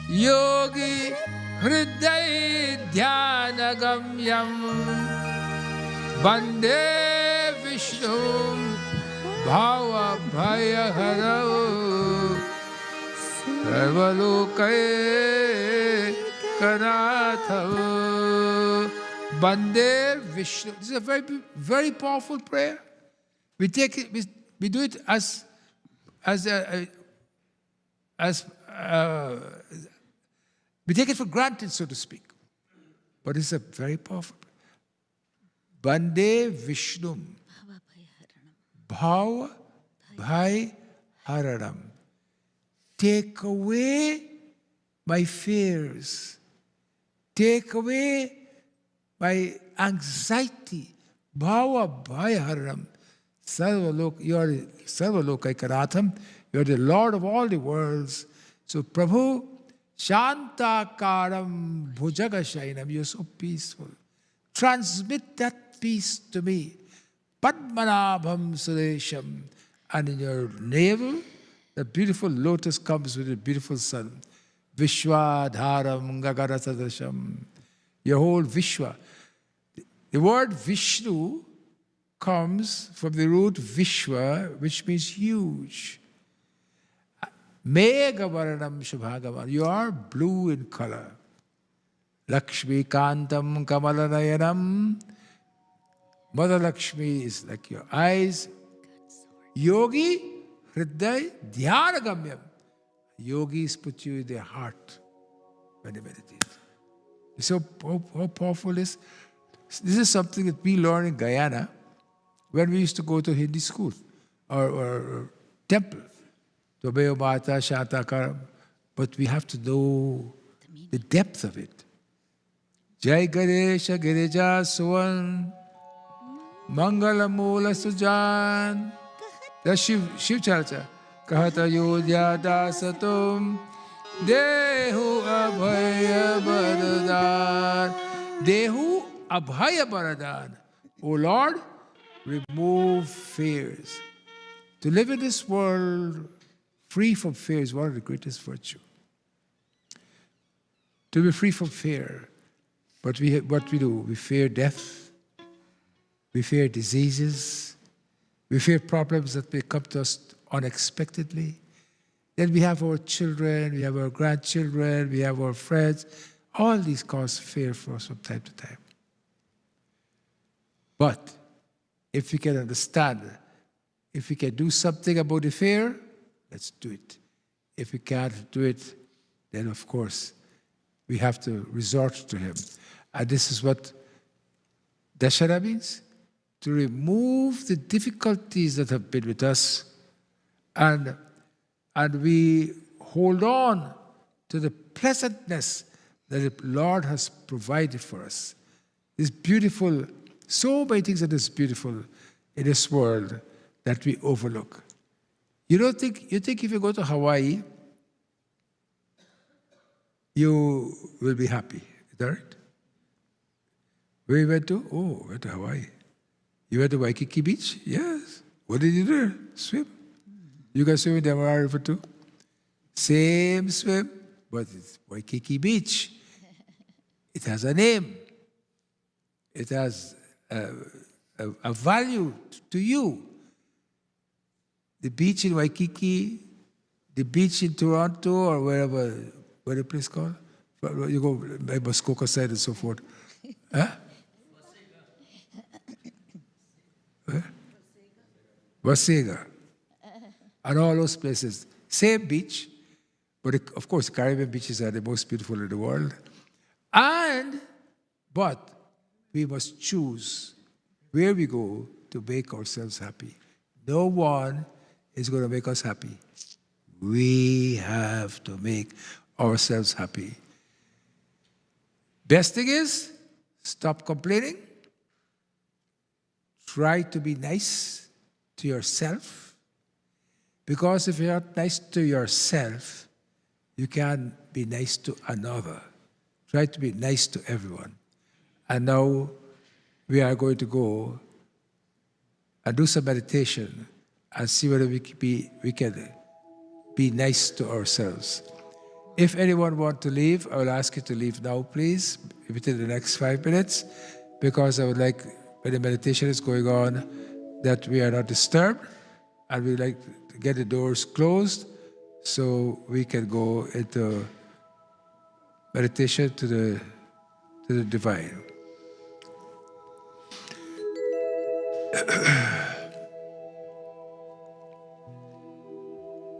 Yogi Hriday Dhyanagamyam Bande Vishnu Bhava Bhayaharam Sarvalokai Kanatham Bande Vishnu. This is a very, very powerful prayer. We take it, we do it as we take it for granted, so to speak. But it's a very powerful prayer. Bande Vishnu Bhava Bhai Haranam. Take away my fears. Take away my anxiety. Bhava Bhayaharam. You are Sarvalokaikaratham. You are the Lord of all the worlds. So Prabhu, Shantakaram Bhujagashainam. You are so peaceful. Transmit that peace to me. Padmanabham Suresham. And in your navel, the beautiful lotus comes with a beautiful sun. Vishwadharam Gagarasadasham. Your whole Vishwa. The word Vishnu comes from the root Vishwa, which means huge. Megavaranam Shubhagavan. You are blue in color. Lakshmi Kantam Kamalanayanam. Mother Lakshmi is like your eyes. Yogi Hriday Dhyanagamyam. Yogis put you in their heart when they meditate. You see how powerful this is? This is something that we learn in Guyana when we used to go to Hindi school or temple. To Mata Shatakaram. But we have to know the depth of it. Jai Ganesha Girija Suvan Mangala Mula Sujan. The Shiv Chalcha. Kahata Yodya Dasatum Dehu Abhaya Baradan. Dehu Abhaya Baradan. O Lord, remove fears. To live in this world free from fear is one of the greatest virtues. To be free from fear. But what we do, we fear death, we fear diseases, we fear problems that may come to us unexpectedly. Then we have our children, we have our grandchildren, we have our friends. All these cause fear for us from time to time. But if we can understand, if we can do something about the fear, let's do it. If we can't do it, then of course, we have to resort to him. And this is what Dashara means, to remove the difficulties that have been with us, and we hold on to the pleasantness that the Lord has provided for us. It's beautiful, so many things that is beautiful in this world that we overlook. You think if you go to Hawaii, you will be happy. Is that right? Where you went to? Oh, went to Hawaii. You went to Waikiki Beach? Yes. What did you do? Swim. You guys swim in the Amara River too? Same swim, but it's Waikiki Beach. It has a name. It has a value to you. The beach in Waikiki, the beach in Toronto, or wherever, where the place called? You go by Muskoka side and so forth. Huh? Wasega. And all those places. Same beach, but of course, Caribbean beaches are the most beautiful in the world. But we must choose where we go to make ourselves happy. No one is going to make us happy. We have to make ourselves happy. Best thing is, stop complaining. Try to be nice to yourself. Because if you're not nice to yourself, you can't be nice to another. Try to be nice to everyone. And now we are going to go and do some meditation and see whether we can be nice to ourselves. If anyone wants to leave, I will ask you to leave now, please, within the next 5 minutes, because I would like, when the meditation is going on, that we are not disturbed, and we like to get the doors closed so we can go into meditation to the divine.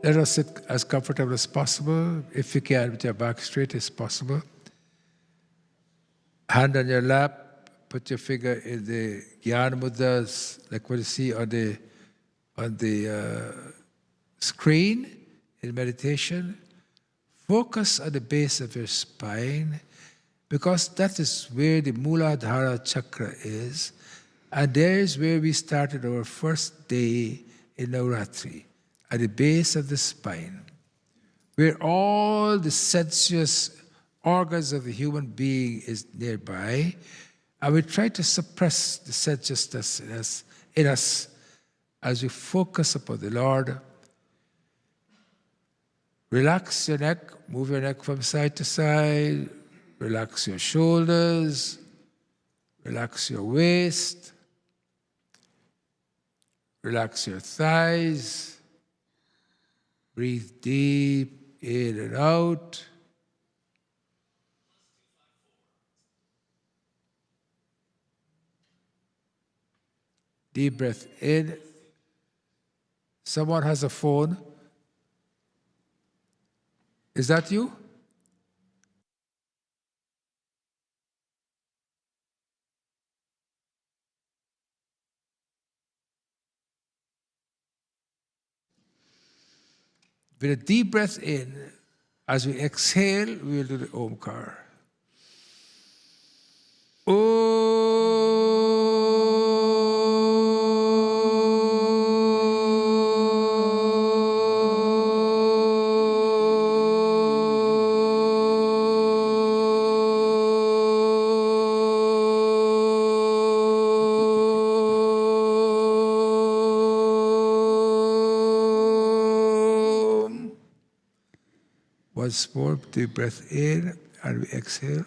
Let us sit as comfortable as possible. If you can, with your back straight as possible. Hand on your lap, put your finger in the Gyan Mudras, like what you see on the screen in meditation. Focus on the base of your spine, because that is where the Muladhara chakra is, and there is where we started our first day in Navratri, at the base of the spine, where all the sensuous organs of the human being is nearby, and we try to suppress the sensuousness in us as we focus upon the Lord. Relax your neck, move your neck from side to side, relax your shoulders, relax your waist, relax your thighs, breathe deep in and out. Deep breath in. Someone has a phone. Is that you? With a deep breath in, As we exhale, we will do the Omkar. Once more, deep breath in, and we exhale.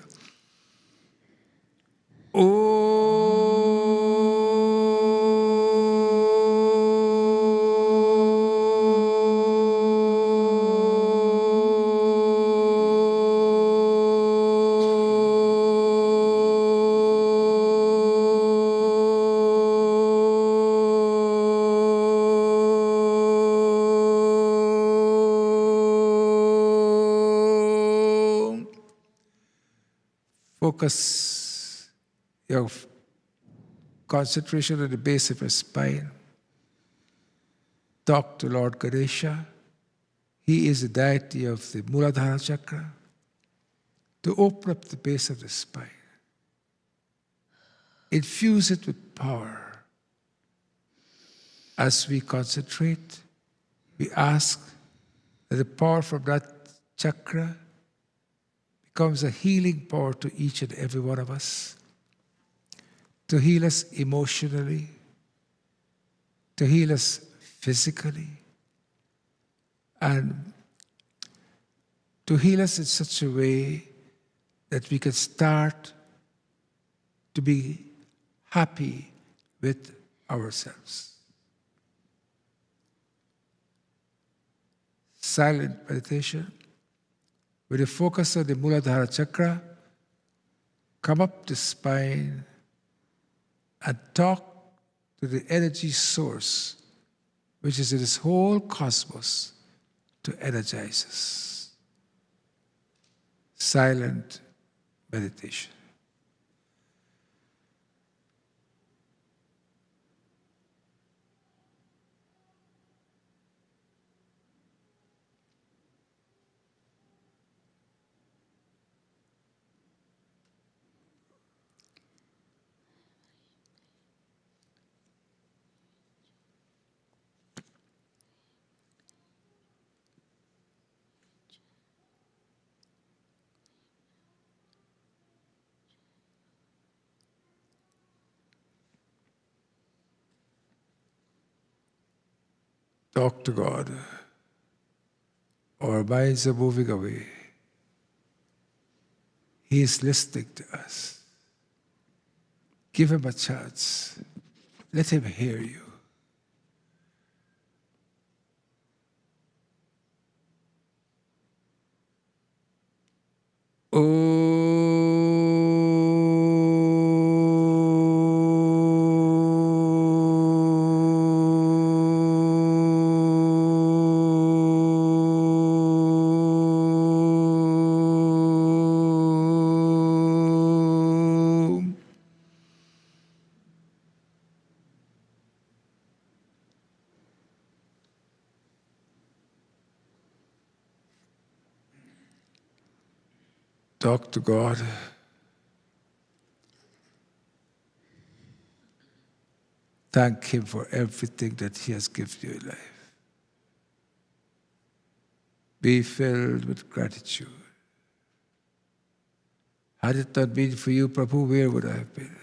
Focus your concentration on the base of your spine. Talk to Lord Ganesha. He is the deity of the Muladhara chakra. To open up the base of the spine. Infuse it with power. As we concentrate, we ask that the power from that chakra becomes a healing power to each and every one of us, to heal us emotionally, to heal us physically, and to heal us in such a way that we can start to be happy with ourselves. Silent meditation. With a focus on the Muladhara chakra, come up the spine and talk to the energy source, which is in this whole cosmos, to energize us. Silent meditation. Talk to God. Our minds are moving away. He is listening to us. Give him a chance. Let him hear you. Talk to God. Thank him for everything that he has given you in life. Be filled with gratitude. Had it not been for you, Prabhu, where would I have been?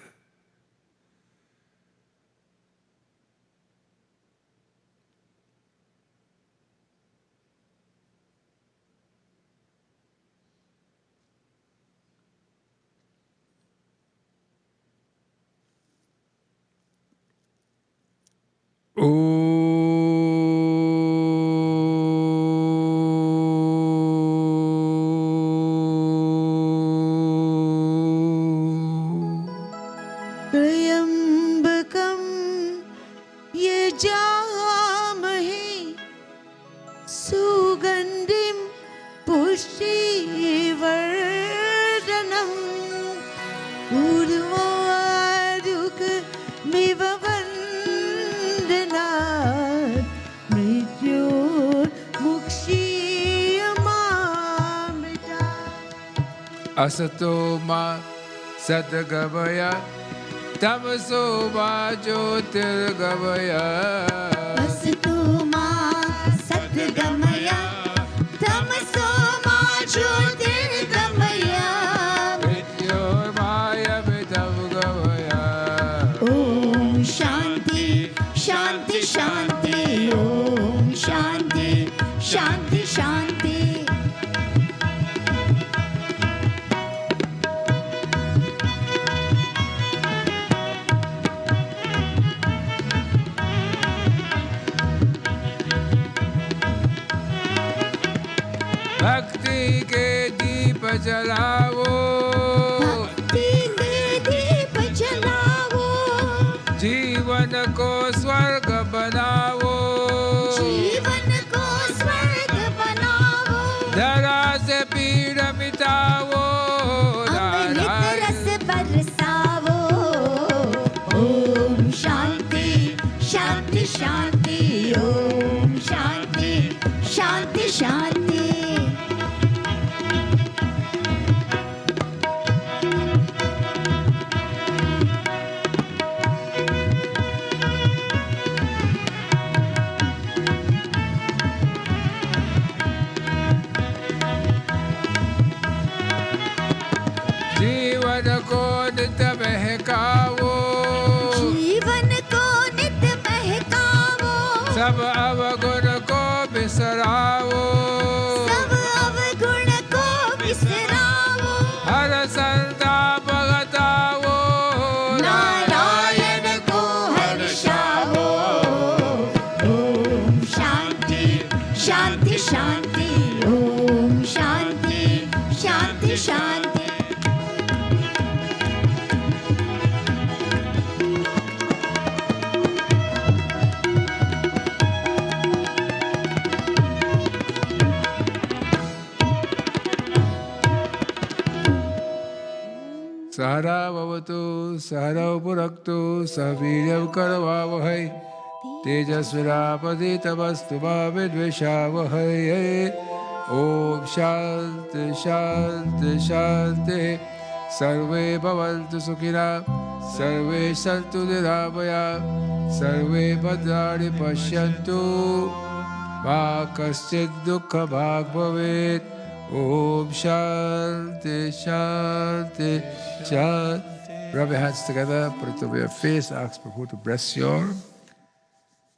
त्र्यम्बकं यजामहे सुगन्धिं पुष्टिवर्धनम् उर्वारुकमिव वन्दनात् मृत्योर्मुक्षीयमाम् asato ma satgamaya tamaso ma jyotirgamaya असतो मा सद्गमय तमसो मा ज्योतिर्गमय mrityormaya vitamgamaya ॐ शान्ति शान्ति शान्ति ॐ शान्ति शान्ति शान्ति भक्ति के दीप जलाओ भक्ति के दीप जलाओ जीवन को स्वर्ग बनाओ जीवन को स्वर्ग बनाओ धरा से पीड़ मिटाओ अमृत रस बरसाओ ॐ शान्ति शान्ति शान्ति ॐ शान्ति शान्ति शान्ति जीवन को नित महकाओ जीवन को नित महकाओ सब अवगुण को बिसराओ सब अवगुण को बिसराओ हर संताप घटाओ नारायण को हर्षाओ ॐ शान्ति शान्ति शान्ति ॐ शान्ति शान्ति शान्ति सहरा भवतु सहरौ पुनक्तु सह वीर्यं करवावहै तेजस्विनापतितमस्तु मा विद्विषावहै ॐ शान्ति शान्ति शान्ति सर्वे भवन्तु सुखिनः सर्वे सन्तु निरामयाः सर्वे भद्राणि पश्यन्तु मा कश्चित् दुःखभाग् भवेत् Om Shanti Shanti Shanti. Rub your hands together, put it over your face, ask Prabhu to bless you all.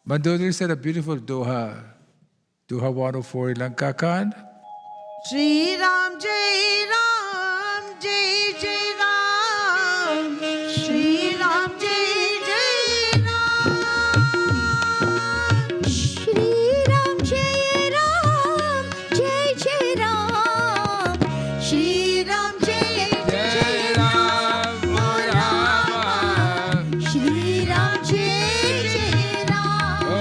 Mandodari said a beautiful Doha. Doha 104 in Lanka Khan. Shri Ram Jai Ram Jai Jai Ram Shri Ram Jai Jai Ram Shri Ram Jai Ram Jai Jai Ram Shri Ram Jai Jai Ram Shri Ram Jai Jai Ram Oh,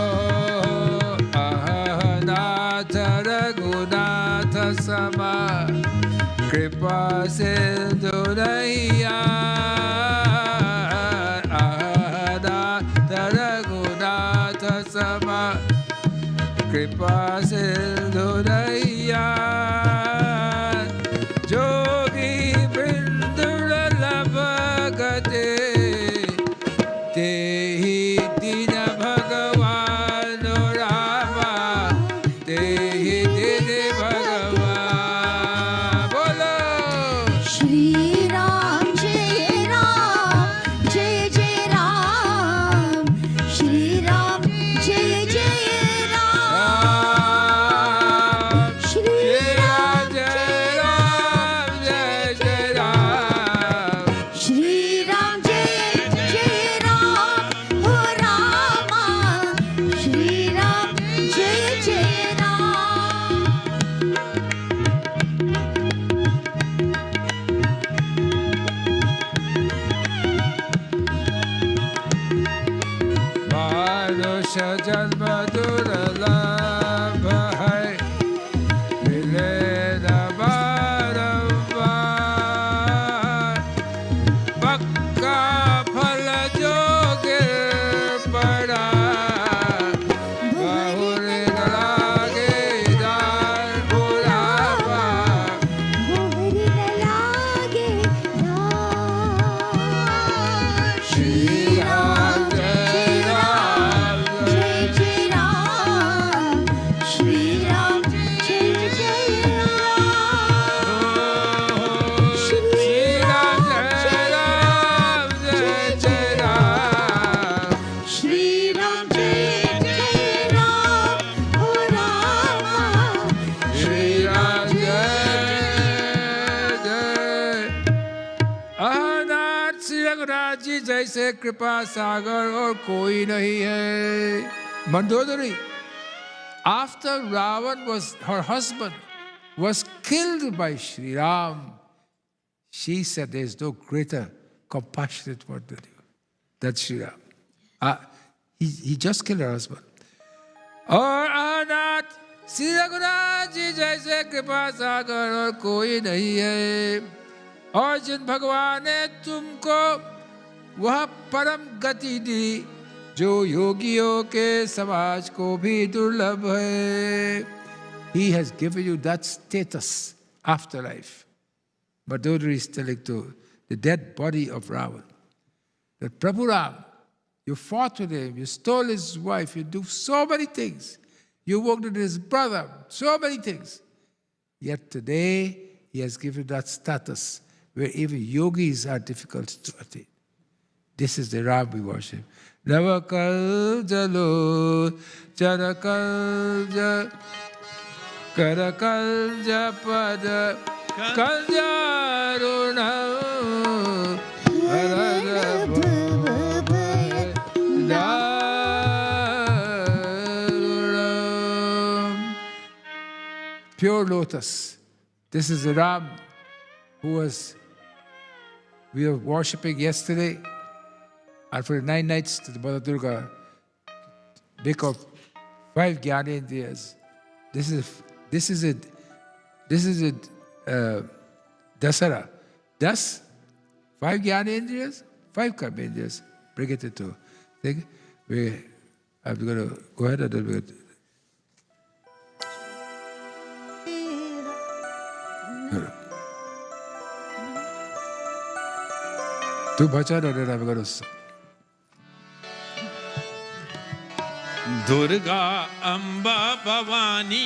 Ahanatha Raghunatha Sama Kripa Sindhu Naiya Ahanatha Raghunatha Sama Kripa Sindhu Naiya Jogi Bindura Labhagate Tehi Dina Bhagavan Rama Tehi Dina Bhagavan Bolo Shri Ram Jai Ram Jai Jai Ram Shri Ram Jai Jai Ram Shri Ram Jai Ram Jai Jai Ram Shri Ram Jai Jai Ram Ho Rama Shri Ram Jai Jai Ram Manusha Janma Durlabh hai Mile na barambar Pakka phala jogir pada Bahuri lage dar purava Gohari कृपा सागर और कोई नहीं है. Mandodari, after Ravan was, her husband, was killed by Sri Ram, she said there is no greater compassionate one than you. That's Sri Ram. He just killed her husband. और अनाथ श्री रघुनाथ जी जैसे कृपा सागर और कोई नहीं है. और जिन भगवान ने तुमको वह परम गति दी जो योगियों के समाज को भी दुर्लभ है. He has given you that status after life. Mandodari is telling to the dead body of Ravan that Prabhu Ram, you fought with him, you stole his wife, you do so many things. You worked with his brother, so many things. Yet today, he has given that status where even yogis are difficult to attain. This is the Ram we worship. Navakal jalo charakalja karakalja pada kaljaruna pure lotus. This is the Ram who we were worshipping yesterday, and for the 9 nights to the Mother Durga, make of 5 Jnanendriyas. This is it. Dasara. Das 5 Jnanendriyas, 5 Karmendriyas. Bring it into thing. I'm going to go ahead and then we're going to. Tu bhajan and then I'm going to sing. Durga Amba Bhavani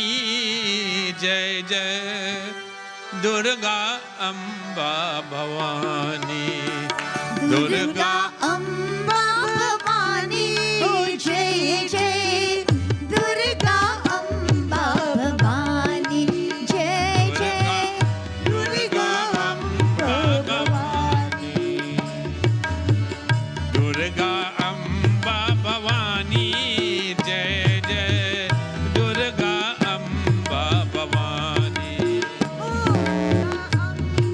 Jai Jai. Durga Amba Bhavani. Durga Amba Bhavani Jai Jai. Durga Amba Bhavani Jai Jai. Durga Amba Bhavani. Durga Amba Bhavani Jai Jai. Durga Amba Bhavani.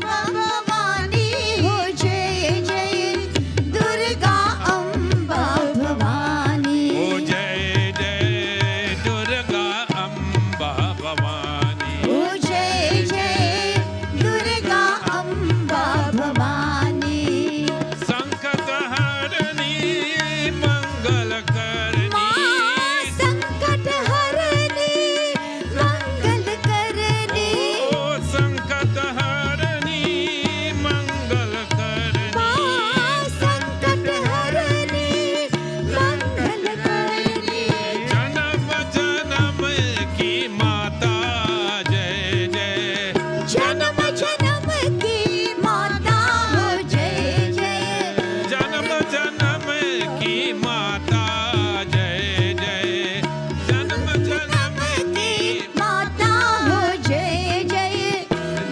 Bhavani ho Jai Jai. Durga Amba Bhavani. Oh Jai Jai Durga Amba Bhavani. Oh Jai Jai Durga Amba Bhavani. Sankat Harani Mangal Karani. संकट हरनी मंगल करनी. Oh Sankat Harani Mangal Karani. संकट हरनी मंगल करनी. जन्म जन्म की माता जय जय. जन्म जन्म की माता हो जय जय. जन्म जन्म की माता जय जय. जन्म जन्म की माता हो जय जय.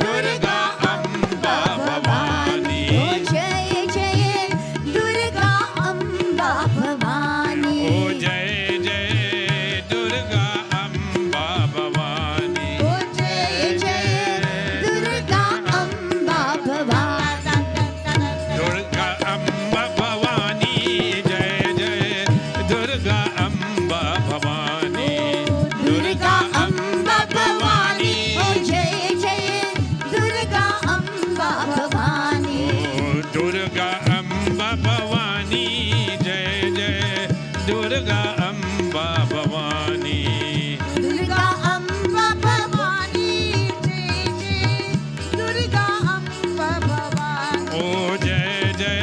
दुर्गा अम्बा भवानी. हो जय जय दुर्गा अम्बा भवानी. ओ जय जय दुर्गा अम्बा भवानी. हो जय जय दुर्गा अम्बा भवानी. दुर्गा अम्बा भवानी जय जय. दुर्गा अम्बा भवानी. दुर्गा अम्बा भवानी हो जय जय दुर्गा अम्बा भवानी. ओ दुर्गा अम्बा भवानी जय जय. दुर्गा अम्बा भवानी. दुर्गा अम्बा भवानी जय जय दुर्गा अम्बा भवानी. ओ जय जय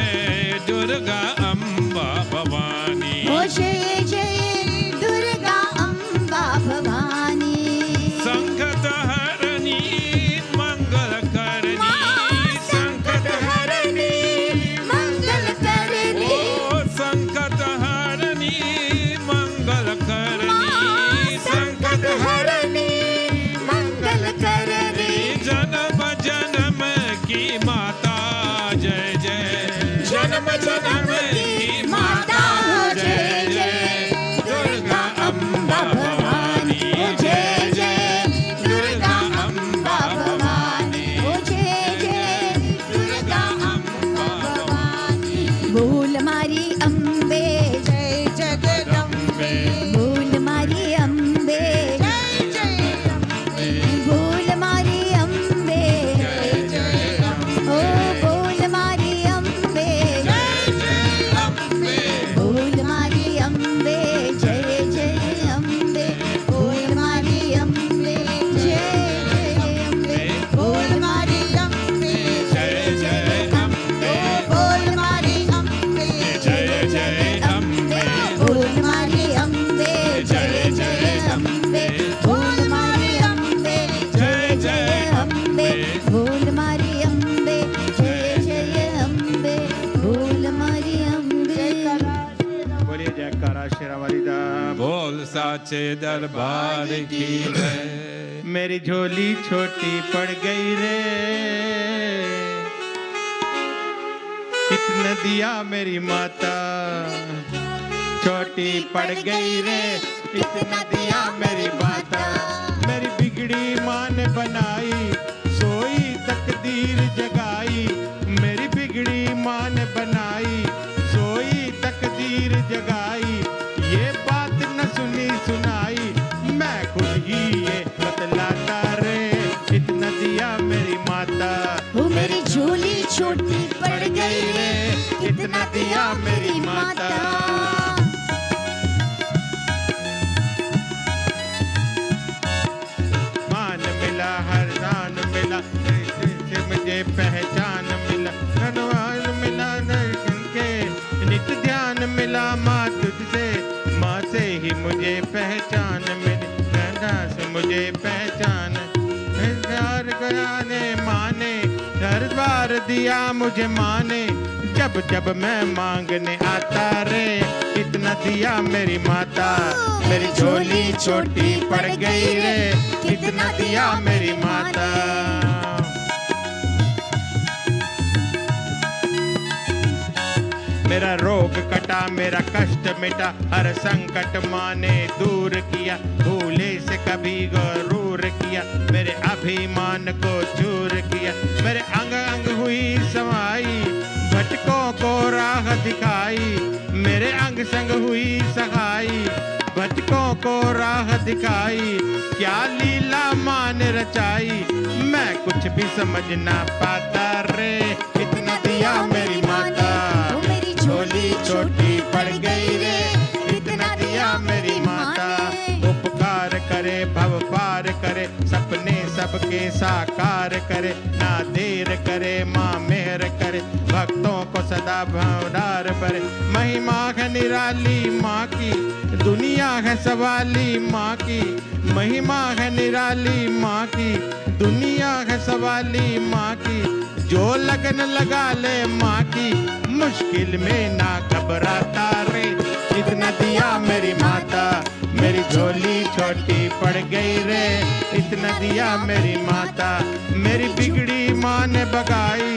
दुर्गा अम्बा भवानी. हो जय जय दुर्गा अम्बा भवानी. संकट हरनी मंगल करनी. संकट हरनी मंगल करनी. ओ संकट हरनी मंगल करनी. संकट हरनी मंगल करनी. जन्म जन्म की माता जय जय. जन्म जन्म की बोलिए जयकारा शेरावाली दा। बोल साचे दरबार की जय। मेरी झोली छोटी पड़ गई रे, कितना दिया मेरी माता। छोटी पड़ गई रे, इतना दिया मेरी माता। मेरी बिगड़ी माँ ने बनाई, सोई तकदीर जगाई। मेरी बिगड़ी माँ ने बनाई, सोई तकदीर जगाई। ये बात न सुनी सुनाई, मैं खुद ही ये बतलाता रे। इतना दिया मेरी माता। वो मेरी झोली छोटी पड़ गई रे, इतना दिया मेरी माता। मान मिला, हर दान मिला, से मुझे पहचान मिला। धनवान मिला दर्शन के, नित्य ध्यान मिला माँ तुझसे। माँ से ही मुझे पहचान मिली, दादा से मुझे पहचान। प्यार गया ने माने, हर द्वार दिया मुझे माने। जब जब मैं मांगने आता रे, इतना दिया मेरी माता। मेरी झोली छोटी पड़ गई रे, इतना दिया मेरी माता। मेरा रोग कटा, मेरा कष्ट मिटा, हर संकट माँ ने दूर किया। भूले से कभी गरूर किया, मेरे अभिमान को चूर किया। मेरे अंग अंग हुई समाई, भटकों को राह दिखाई। मेरे अंग संग हुई सहाई, भटकों को राह दिखाई। क्या लीला माँ ने रचाई, मैं कुछ भी समझ ना पाता रे। इतना दिया मेरी माता। झोली छोटी पड़ गई रे, इतना दिया मेरी माता। उपकार करे, भव पार करे, सपने सबके साकार करे। ना देर करे, माँ मेहर करे, भक्तों को सदा भंडार भरे। महिमा है निराली माँ की, दुनिया है सवाली माँ की। महिमा है निराली माँ की, दुनिया है सवाली माँ की। जो लगन लगा ले माँ की, मुश्किल में ना घबराता रे। इतना दिया मेरी माता। मेरी झोली छोटी पड़ गई रे, इतना दिया मेरी माता। मेरी बिगड़ी माँ ने बगाई,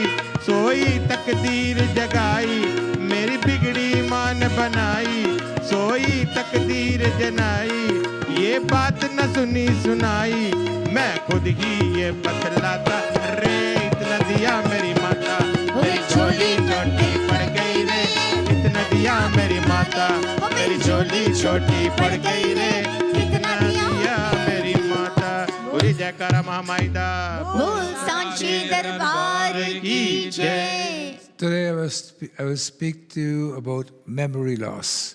सोई तकदीर जगाई। मेरी बिगड़ी माँ ने बनाई, सोई तकदीर जनाई। ये बात न सुनी सुनाई, मैं खुद ही ये बतलाता रे। इतना दिया मेरी माता। मेरी झोली छोटी पड़ गई रे, इतना दिया मेरी माता। मेरी झोली छोटी पड़ गई रे, इतना दिया मेरी माता। पूरी जयकारा महामाई दा। बोल सांची दरबार की जय। Today I will speak to you about memory loss.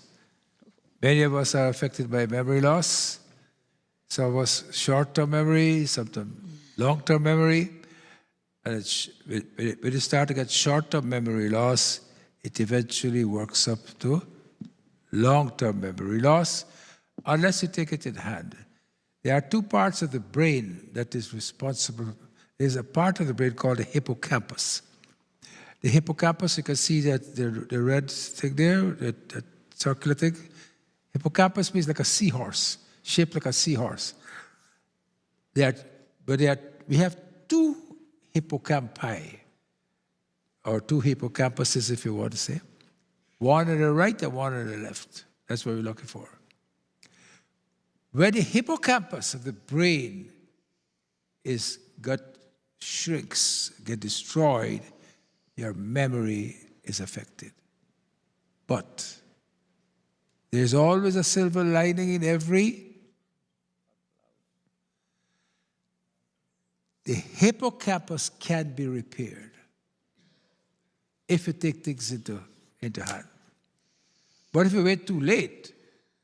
Many of us are affected by memory loss. Some of us short-term memory, sometimes long-term memory. And when you start to get short-term memory loss, it eventually works up to long-term memory loss, unless you take it in hand. There are two parts of the brain that is responsible. There's a part of the brain called the hippocampus. The hippocampus, you can see that the red thing there, that circular thing. Hippocampus means like a seahorse, shaped like a seahorse. We have two hippocampi, or two hippocampuses, if you want to say. One on the right and one on the left. That's what we're looking for. When the hippocampus of the brain shrinks, get destroyed, your memory is affected. But there's always a silver lining in every. The hippocampus can be repaired if you take things into hand. But if you wait too late,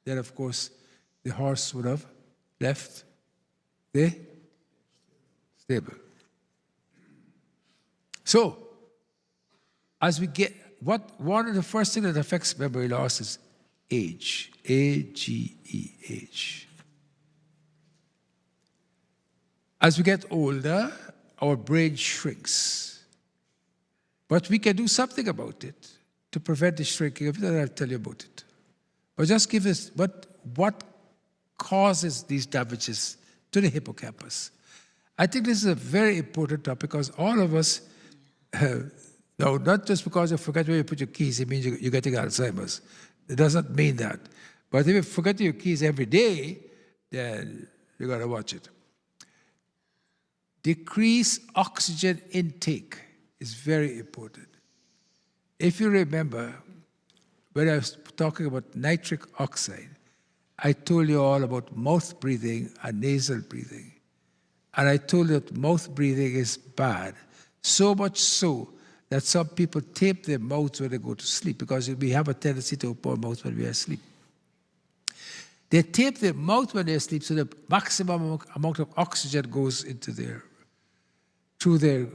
then of course the horse would have left the stable. So, as we get, one of the first things that affects memory loss is age. A-G-E-H. As we get older, our brain shrinks. But we can do something about it to prevent the shrinking of it, and I'll tell you about it. But just give us what causes these damages to the hippocampus. I think this is a very important topic because all of us, no, not just because you forget where you put your keys, it means you're getting Alzheimer's. It doesn't mean that. But if you forget your keys every day, then you got to watch it. Decrease oxygen intake is very important. If you remember, when I was talking about nitric oxide, I told you all about mouth breathing and nasal breathing. And I told you that mouth breathing is bad, so much so that some people tape their mouths when they go to sleep because we have a tendency to open our mouth when we are asleep. They tape their mouth when they're asleep so the maximum amount of oxygen goes into through the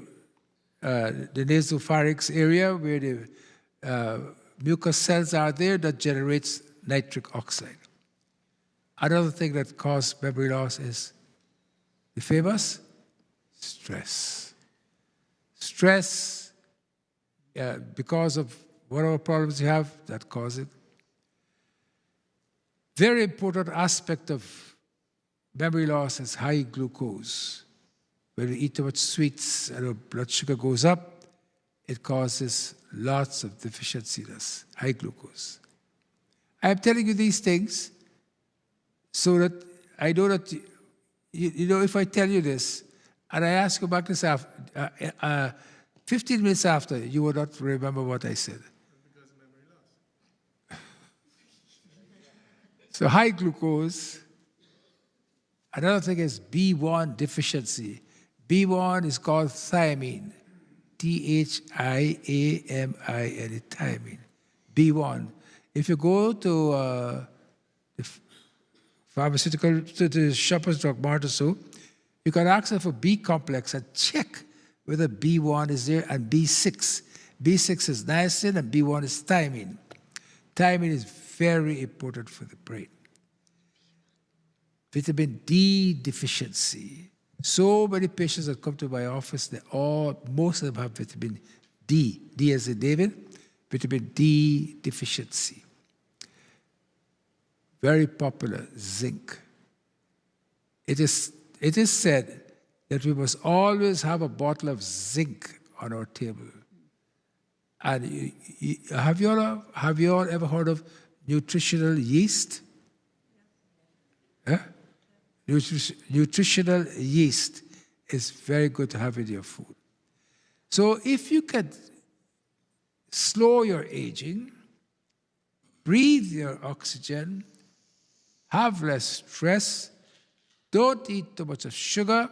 nasopharynx area where the mucous cells are there that generates nitric oxide. Another thing that causes memory loss is the famous stress. Stress, because of whatever problems you have, that cause it. Very important aspect of memory loss is high glucose. When we eat too much sweets and our blood sugar goes up, it causes lots of deficiencies, high glucose. I am telling you these things so that I know that, you know, if I tell you this, and I ask you back this after, 15 minutes after, you will not remember what I said. So high glucose. Another thing is B1 deficiency. B1 is called thiamine. Thiamine, thiamine. B1. If you go to the pharmaceutical, to the Shoppers Drug Mart or so, you can ask them for B complex and check whether B1 is there and B6. B6 is niacin and B1 is thiamine. Thiamine is very important for the brain. Vitamin D deficiency. So many patients that come to my office, most of them have vitamin D. D as in David, vitamin D deficiency. Very popular, zinc. It is said that we must always have a bottle of zinc on our table. And have you all ever heard of nutritional yeast? Nutritional yeast is very good to have in your food. So if you can slow your aging, breathe your oxygen, have less stress, don't eat too much of sugar,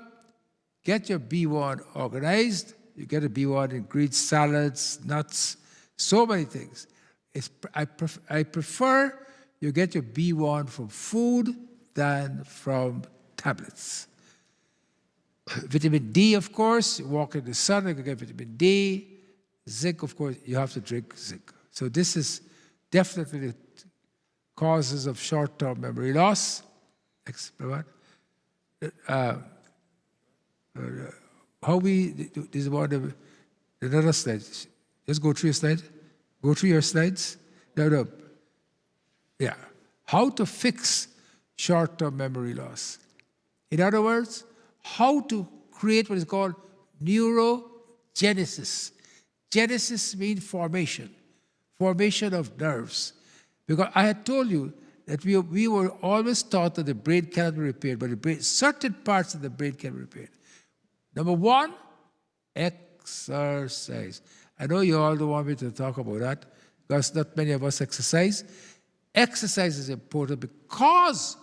get your B1 organized. You get a B1 in green salads, nuts, so many things. I prefer you get your B1 from food than from tablets. Vitamin D, of course, you walk in the sun, you can get vitamin D. Zinc, of course, you have to drink zinc. So this is definitely the causes of short-term memory loss. This is another slide. Just go through your slide. Go through your slides. No. Yeah. How to fix short-term memory loss. In other words, how to create what is called neurogenesis. Genesis means formation of nerves. Because I had told you that we were always taught that the brain cannot be repaired, but certain parts of the brain can be repaired. Number one, exercise. I know you all don't want me to talk about that because not many of us exercise. Exercise is important because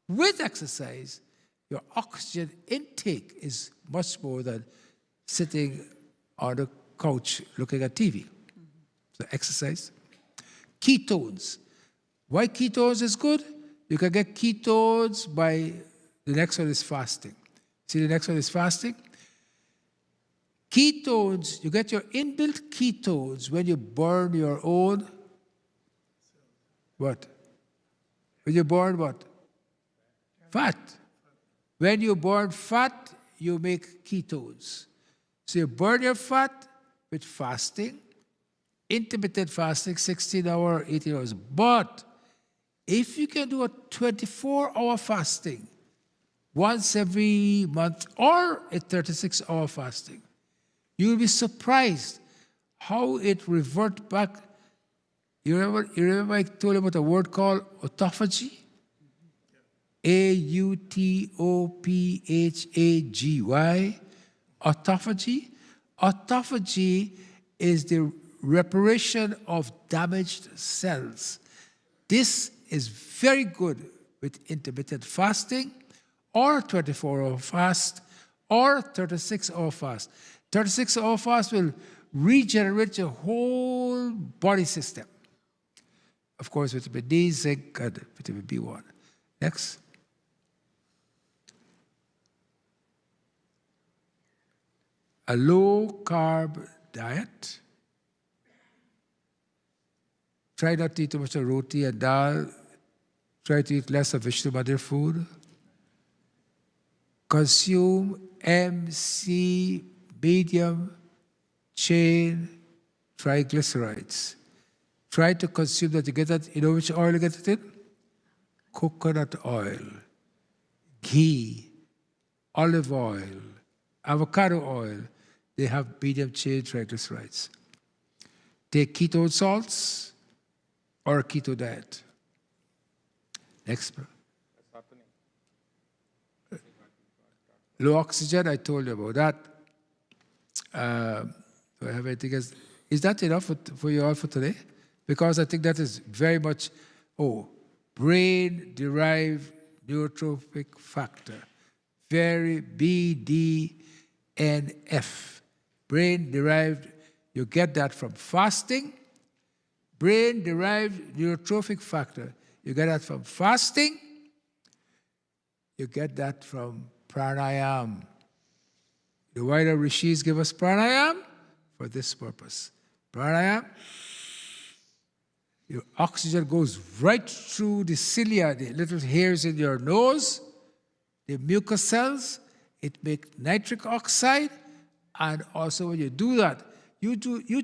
with exercise, your oxygen intake is much more than sitting on the couch looking at TV. So exercise. Ketones. Why ketones is good? You can get ketones by, the next one is fasting. See, the next one is fasting. Ketones, you get your inbuilt ketones when you burn your own, what? When you burn what? Fat. When you burn fat, you make ketones. So you burn your fat with fasting, intermittent fasting, 16 hours, 18 hours. But If you can do a 24-hour fasting once every month or a 36-hour fasting, you'll be surprised how it reverts back. You remember I told you about a word called autophagy? A-U-T-O-P-H-A-G-Y. Autophagy. Autophagy is the reparation of damaged cells. This is very good with intermittent fasting or 24-hour fast or 36-hour fast. 36-hour fast will regenerate your whole body system. Of course, vitamin D, zinc, and vitamin B1. Next. A low-carb diet. Try not to eat too much of roti and dal. Try to eat less of Vishnu Mandir food. Consume MC medium chain triglycerides. Try to consume that. You get that? You know which oil you get it in? Coconut oil, ghee, olive oil, avocado oil. They have medium chain triglycerides. Take ketone salts or a keto diet. Next. Low oxygen, I told you about that. Do I have anything else? Is that enough for you all for today? Because I think that is very much, brain-derived neurotrophic factor. Very BDNF. Brain-derived, you get that from fasting. Brain-derived neurotrophic factor, you get that from fasting. You get that from pranayam. The wider rishis give us pranayam for this purpose. Pranayam, your oxygen goes right through the cilia, the little hairs in your nose, the mucous cells. It makes nitric oxide, and also when you do that, you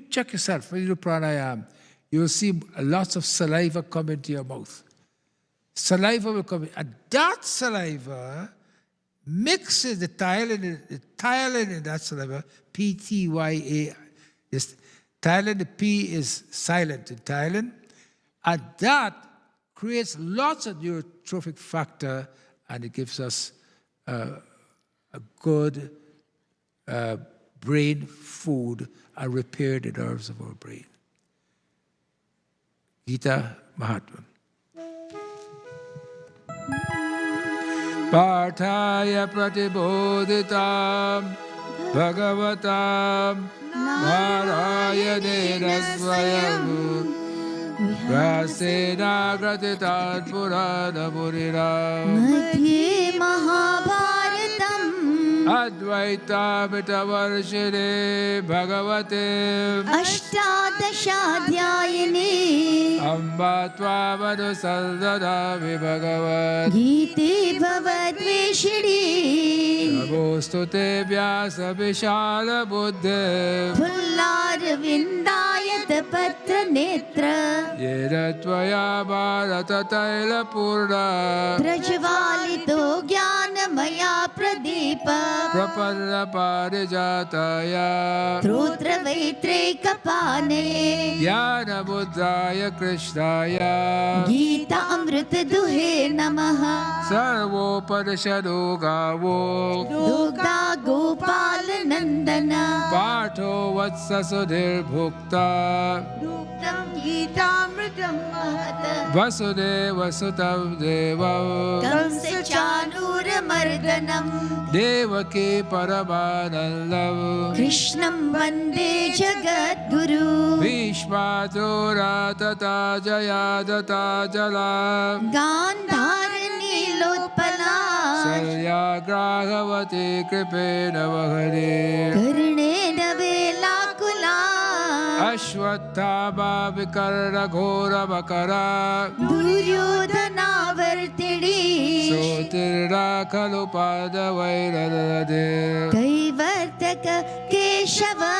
check yourself when you do pranayam. You'll see lots of saliva come into your mouth. Saliva will come in, and that saliva mixes the thiolin in that saliva, P-T-Y-A. Thiolin, the P is silent in thiolin, and that creates lots of neurotrophic factor, and it gives us a good brain food and repair the nerves of our brain. Gita Mahatma. Partaya pratibodhitam bhagavatam Narayanena swayam Rasena gratitat purana muriram Madhye Mahabharatam Advaitamitavarshine bhagavate Ashtadashadhyayane Amba tvamanusaldadami bhagavat Gite Bhavadveshidi Namostute vyasa vishala buddhe Pullarvindayat Patra Netra Yena tvaya bharata taila purna Prajvalito Jnanamaya Pradeepa Prapanna parijataya Trotra Vaitrikapane Jnana buddhaya krishnaya Gita Amrita Duhe Namaha Sarvopanishado gavo Dugda Gopal Nandana Partho vatsa sudhir bhukta Duktam Gitamritam Mahata Vasudeva sutam devam Kamsa Chanura Mardanam Devaki paramanandam Krishnam Vande Jagat Guru Bhishmatura tata jayadata jalam Gandharani Lotpala Salyagragavati kripena vahade Karnena Velakula Ashwattama vikarna ghora makara Duryodhana Vartidi Sotirna kalupada vairalade Kaivartaka Keshava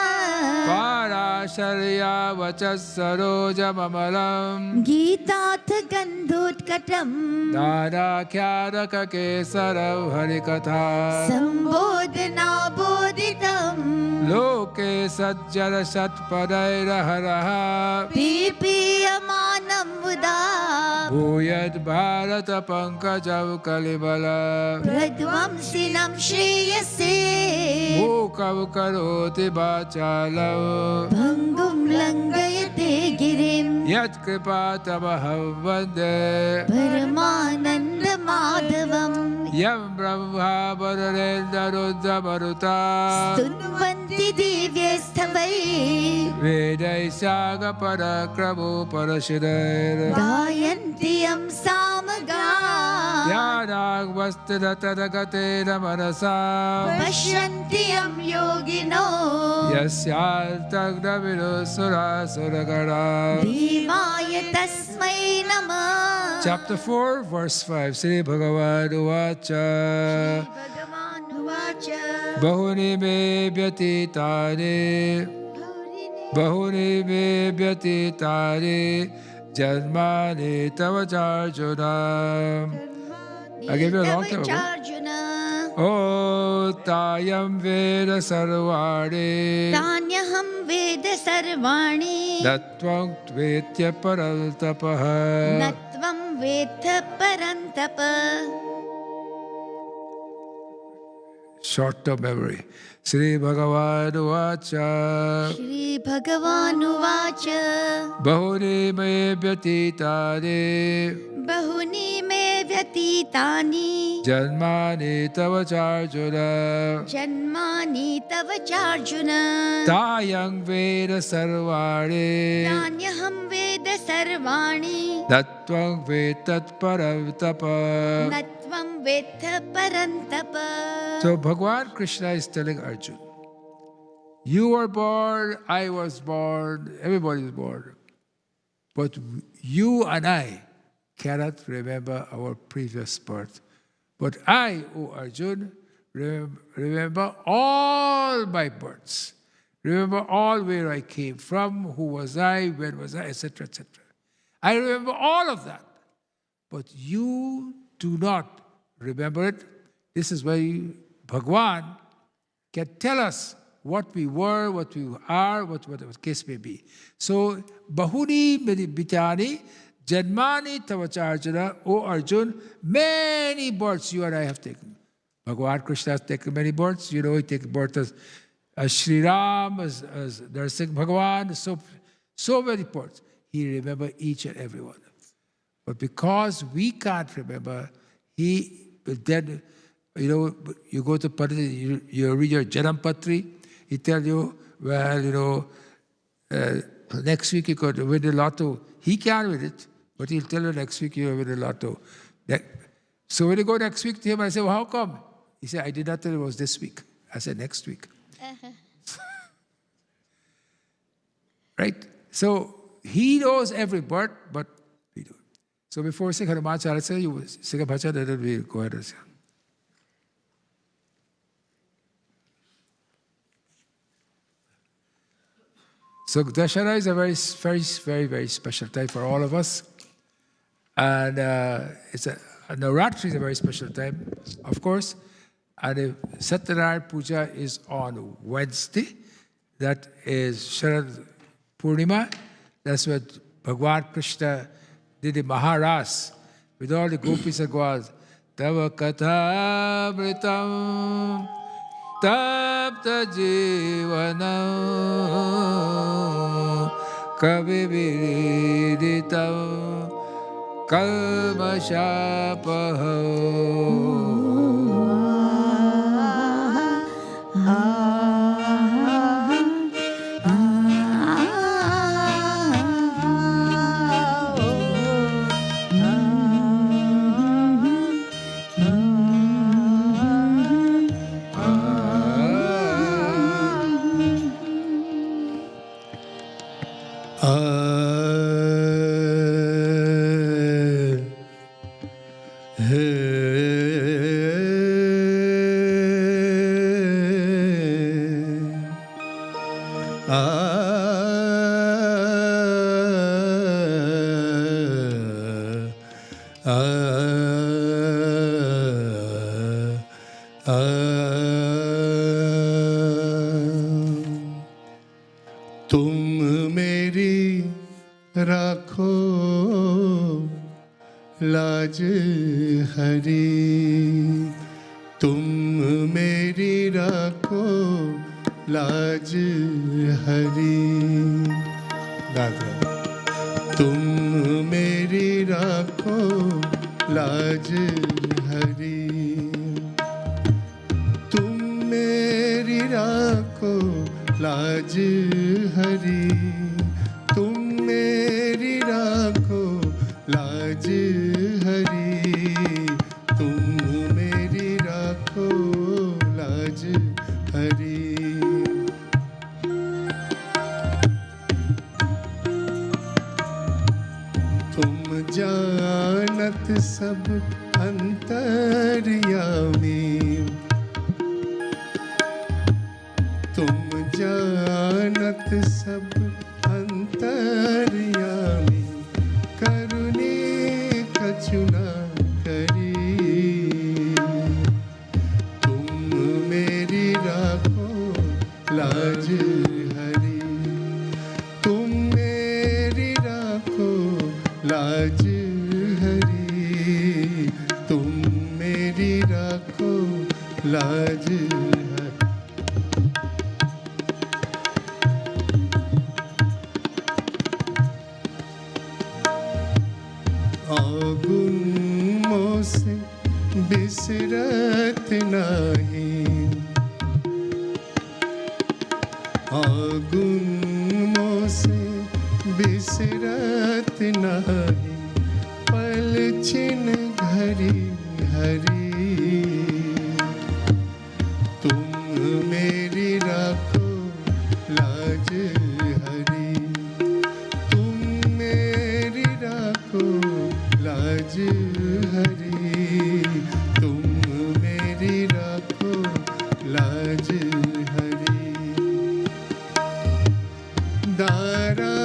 Para शर्या वचः सरोजममलम् गीताथ गन्धोत्कटम् नानाख्यानककेसरं हरिकथा सम्बोधनाबोधितम् लोके सज्जनशतपदैरहरः पीपीयमानं मुदा भूयद्भारतपङ्कजं कलिबल प्रध्वंसिनं श्रेयसे मूकं करोति वाचालं भङ्गुं लङ्घयते गिरिं यत्कृपातमहं वन्दे परमानन्दमाधवम् यं ब्रह्मा वरुणेन्द्ररुद्रमरुता स्तुन्वन्ति दिव्यस्तवै वेदैः सागपराक्रमो परशिरैर् गायन्ति यं सामगा ध्यानाग्मस्तदतदगतेन मनसा पश्यन्ति यं योगिनो यस्यान्तग्नविदुसुरासुरगणा भीमाय तस्मै नमः Chapter 4, verse 5, Sri Bhagavan Uvacha भगवानुवाच Bahuni me vyatitani Janmani tava charjuna. I gave you a long time ago. Arjuna Oh, Tayam Veda Sarvani तान्यहं वेद सर्वाणि Nattvang Tvetya Paraltapaha. न त्वं वेत्थ परन्तप Short-term memory. Sri Bhagavan Uvacha श्रीभगवानुवाच Bahuni me vyatitani बहुनि मे व्यतीतानि Janmani tava charjuna. जन्मानि तव चार्जुन Tayang Veda Sarvani तान्यहं वेद सर्वाणि Nattvang Vetat Paravtapa. न त्वं वेत्थ परन्तप So Bhagavan Krishna is telling Arjuna, you were born, I was born, everybody is born. But you and I cannot remember our previous birth. But I, O Arjuna, remember all my births. Remember all where I came from, who was I, when was I, etc., etc. I remember all of that. But you do not remember it. This is why Bhagwan can tell us what we were, what we are, whatever the case may be. So, Bahuni Bitani, Janmani Tavacharjana, O Arjun, many births you and I have taken. Bhagavan Krishna has taken many births. You know, he takes birth as Sri Ram, as Narsingh Bhagavan, so many births. He remembers each and every one. But because we can't remember, he then, you know, you go to Padri, you read your Janam Patri, he tells you, well, you know, next week you could win the lotto. He can't win it, but he'll tell you next week you'll win the lotto. So when you go next week to him, I say, well, how come? He said, I did not tell you it was this week. I said, next week. Right? So he knows every birth, but we don't. So before we sing Hanuman Chalisa, you sing a bhajan, and then we'll go ahead and sing. So Dashara is a very, very special time for all of us. And Navratri is a very special time, of course. And the Satyanarayana Puja is on Wednesday. That is Sharad Purnima. That's what Bhagwan Krishna did the Maharas with all the gopis and gods. Tava katha mritam tapta jivanam kavi viriditam kalmashapaho. आ आ तुम मेरी राखो लाज हरी, तुम मेरी राखो लाज हरी। दादा तुम मेरी राखो लाज हरी, तुम मेरी राखो लाज हरी, तुम मेरी राखो लाज हरी, तुम मेरी राखो लाज हरी। तुम जानत सब अंतर्यामी, तुम जानत सब अंतर्यामी, करुणे कछुना करी, तुम मेरी राखो लाज हरी, तुम मेरी राखो लाज हरी, तुम मेरी राखो लाज हरी। आगुन मोसे बिसरत नहीं, आगुन मोसे बिसरत नहीं, पल छिन घरी हरी, तुम मेरी राखो लाज हरी, तुम मेरी राखो लाज हरी, तुम मेरी राखो लाज हरी। दारा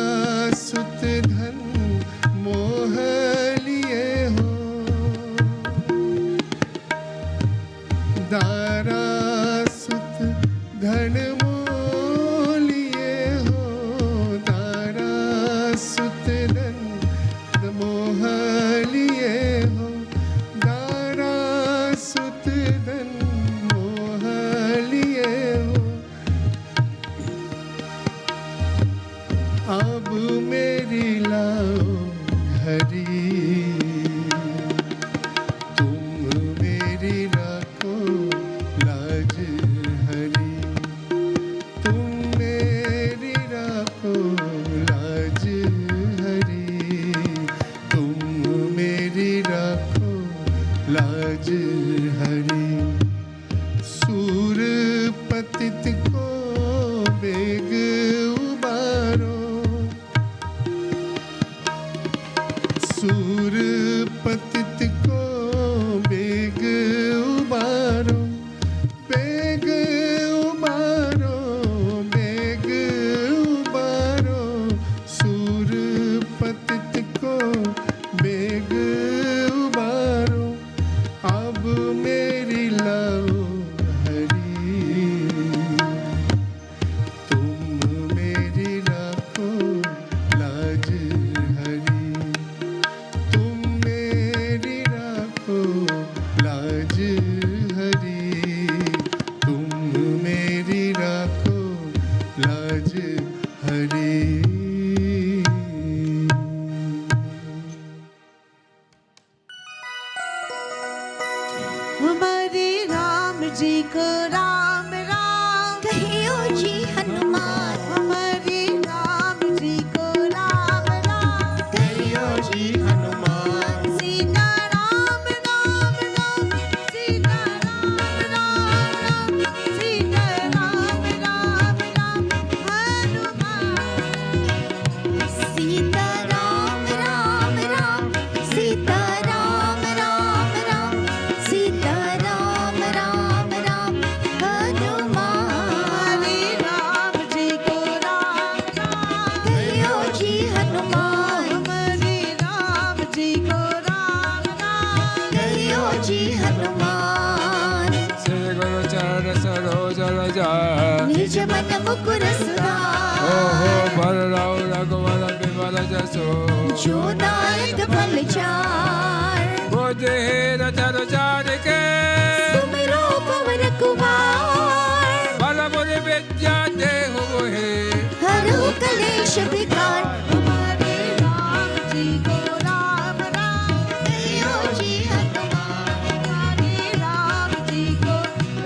सुत धन मोह लिए हो, दारा सुत धन मोह लिए हो, दारा सुत धन मोह लिए हो, दारा सुत धन मोह लिए हो, अब मेरी लाओ हरी, तुम मेरी राखो लाज हरी, तुम मेरी राखो लाज हरी, तुम मेरी राखो लाज हरी। सूर पतित को बेग उबारो, सूर पतित को बेग उबारो, बेग उबारो, बेग उबारो, सूर पतित को बेग उबारो, अब मेरी लाओ हरी, तुम मेरी राखो लाज हरी, तुम मेरी राखो लाज हरी, तुम मेरी राखो लाज हरी। हमारे राम जी को राम राम कहियो जी हनुमान, हमारे राम जी को राम राम कहियो जी हनुमान, सीता राम राम राम, सीता राम राम राम, सीता राम राम राम, हनुमान सीता राम राम राम, सीता राम राम राम, सीता राम राम राम, निज मन मुकुर सुधार। ओहो बलराम रघुवर विमल जसो जो दायक फल चार। बुद्धिहीन तनु जानिके सुमिरो पवन कुमार। बल बुद्धि विद्या देहु मोहि हरहु कलेश विकार। हमारे राम जी को राम राम कहियो जी हनुमान। हमारे राम जी को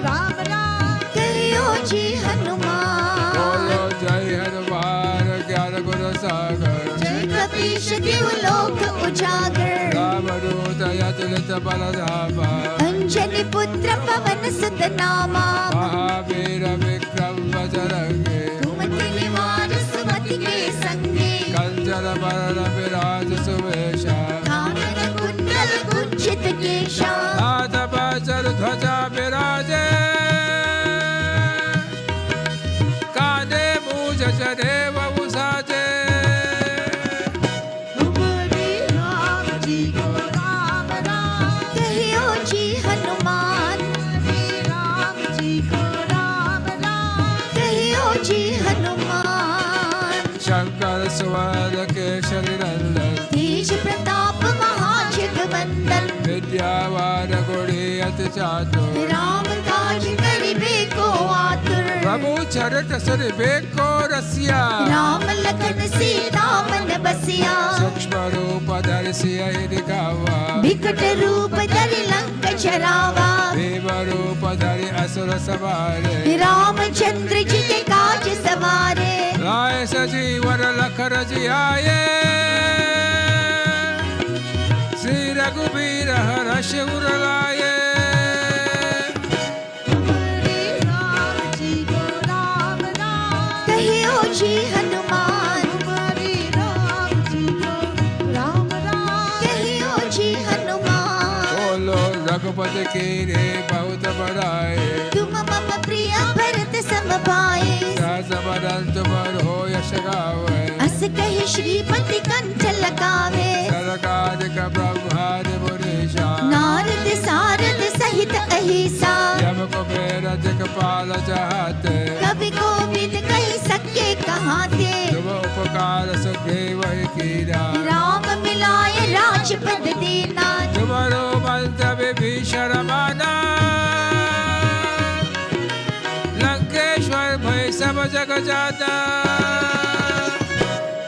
राम राम कहियो जी हनुमान। बोलो जय हनुमान ज्ञान गुण सागर जय कपीश तिहु लोक उजागर। रामदूत अतुलित बल धामा अंजनी पुत्र पवन सुत नामा। महावीर विक्रम बजरंगी सुमति निवार सुमति के संगे। कंचन बरन विराज सुवेशा कानन कुंडल कुंचित केशा। हाथ वज्र ध्वजा विराजे कांधे मूज जनेऊ साजे हमारे राम जी को राम राम कहियो जी हनुमान। हमारे राम जी को राम राम कहियो जी हनुमान। शंकर सुवन केशरी नंदन तेज प्रताप महाजगवंदन। विद्यावान गुणी अति चातुर राम काज करिबे को आतुर। प्रभु चरित सुनिबे को रसिया राम लखन सीता मन बसिया। सूक्ष्म रूप धरि सियहि दिखावा विकट रूप धरि लंक जरावा। देव रूप धरि असुर सवारे रामचंद्र जी के काज सवारे। लाए सजीवन लखन जियाए श्री रघुबीर हर्ष उर लाए हमारे राम जी को राम राम कहियो जी हनुमान। हमारे राम जी को राम राम कहियो जी हनुमान। बोलो रघुपति की रे बहुत बड़ाए तुम मम प्रिय भरत सम भाई। समरन तुमर हो यश गावे अस कहि श्रीपति कंठ लगावे। सरकारिक ब्रह्मादि मुनीषा नारद सारद सहित अहिसा। यम कुबेर दिक्पाल चाहते कवि कोविद कहि सके कहाते। तुम उपकार सुग्रीव ही कीरा राम मिलाय राजपद दीना। तुम्हारो मंत्र विभीषण माना लंकेश्वर भय सब जग जाना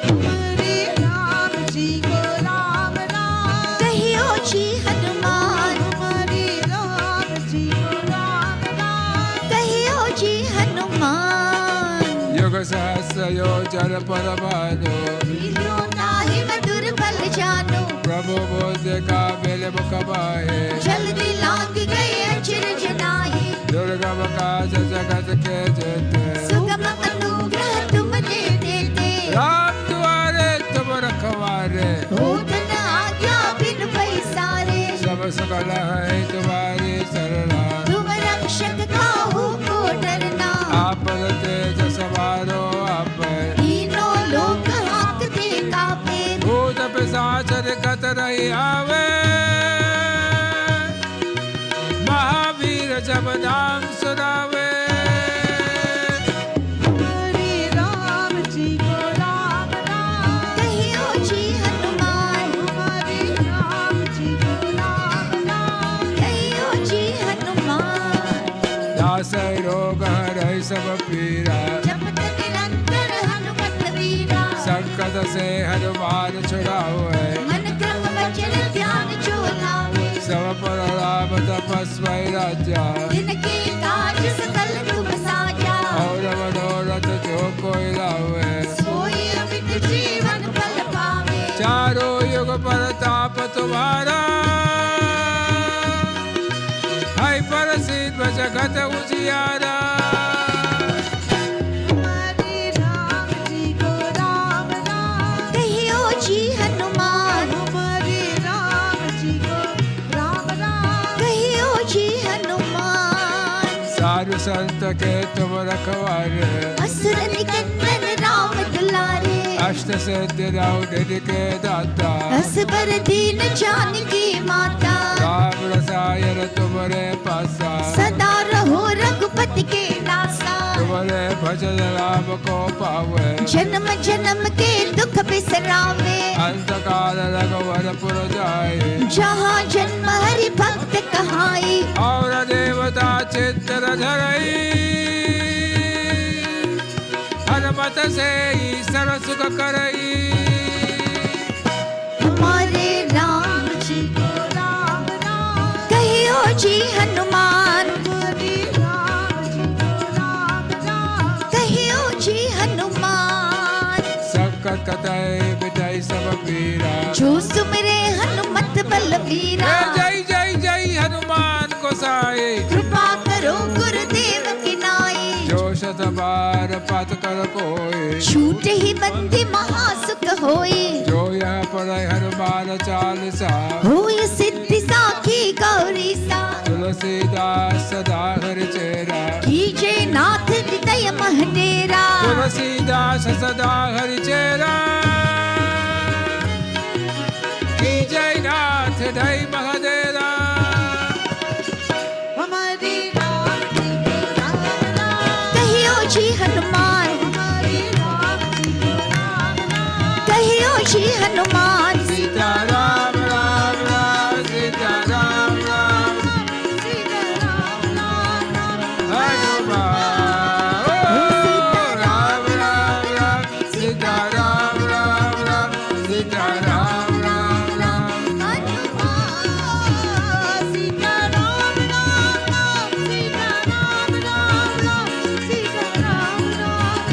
हमारे राम जी को राम राम कहियो जी हनुमान। हमारे राम जी को राम राम कहियो जी हनुमान। युग सहस्र योजन पर भानु लीलो ताहि मधुर बल जानो। प्रभु बोध का मेल मुख बाहे जल्दी लांग गए अचरज नाहि। दुर्गम काज जगत के जेते सुगम अनुग्रह तुम दे देते। राम द्वारे तुम रखवारे होत न आज्ञा बिन पैसारे। सब सकल है तुम्हारी शरणा तुम रक्षक काहू को डरना। आपन तेज सवारो आप तीनों लोक हांकते कापे। भूत पिशाच निकट नहीं आवे महावीर जब नाम सुनावे हमारे राम जी को राम राम कहियो जी हनुमान। हमारे राम जी को राम राम कहियो जी हनुमान। दासै रोग हरै सब पीरा जपत निरंतर हनुमत वीरा। संकट से हनुमान छुड़ावे मन क्रम वचन ध्यान जो लावे। सब पर राम तपस्वी राजा जिनके काज सकल तुम साजा। और मनोरथ जो कोई लावे सोई अमित जीवन फल पावे। चारों युग परताप तुम्हारा है प्रसिद्ध जगत उजियारा हमारे राम जी को राम राम कहियो जी हनुमान। हमारे राम जी को राम राम कहियो जी हनुमान। साधु संत के तुम रखवारे असुर निकंदन राम दुलारे। अष्ट सिद्धि नौ निधि के दाता दस बर दीन जानकी माता। राम रसायन तुम्हारे पासा सदा रहो रघुपति के दासा। तुम्हारे भजन राम को पावे जन्म जन्म के दुख बिसरावे अंत काल रघुवरपुर जाए जहाँ जन्म हरि भक्त कहाई और देवता चित्त धरई हनुमत से ईश्वर सुख करई हमारे राम जी को राम राम कहियो जी हनुमान हमारे राम जी को राम राम कहियो जी हनुमान संकट कटाए मिटाई सब पीरा जो सुमिरे हनुमत बलवीरा जय जय जय हनुमान को साए कृपा करो गुरुदेव की नाई जो शत बार पथ कर कोय छूट ही बंदी महासुख होई जो यह पढ़े हनुमान चालीसा होय सिद्धि साखी गौरी सा तुलसीदास सदा हरि चेरा कीजे नाथ हृदय महडेरा तुलसीदास सदा हरि चेरा की जय नाथ हृदय महडेरा हमारे राम जी को राम राम कहियो जी हनुमान हमारे राम जी को राम राम कहियो जी हनुमान सीता राम राम राम सीता राम राम सीता राम राम राम हनुमान ओ राम राम राम सीता राम राम राम सीता राम राम राम हनुमान सीता राम राम राम सीता राम राम राम सीता राम राम राम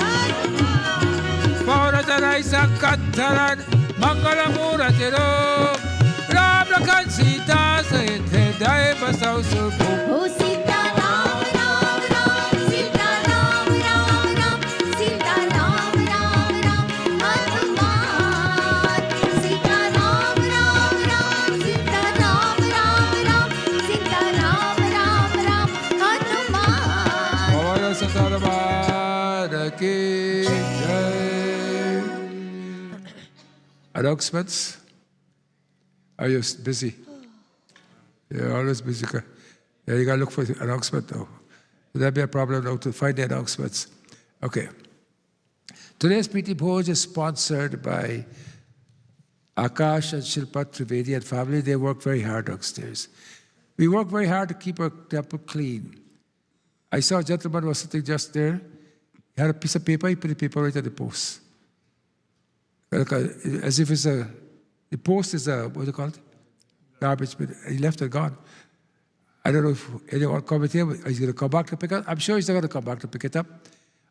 हनुमान पौर चढ़ाई संकट धरन मंगल मूर्ति रूप राम लखन सीता सहित हृदय बसौ सुख ओ सीता राम राम राम सीता राम राम राम सीता राम राम राम हनुमान सीता राम राम राम सीता राम राम राम सीता राम राम राम हनुमान पौर सदरबार की जय announcements. Are you busy? You're always busy. Yeah, you gotta look for the announcement now. There'll be a problem now to find the announcements. Okay. Today's PT Bhoj is sponsored by Akash and Shilpa Trivedi and family. They work very hard upstairs. We work very hard to keep our temple clean. I saw a gentleman was sitting just there. He had a piece of paper. He put the paper right at the post. As if it's a, the post is a, what do you call it? Garbage, but he left it gone. I don't know if anyone come here, he's going to come back to pick it up. I'm sure he's not going to come back to pick it up.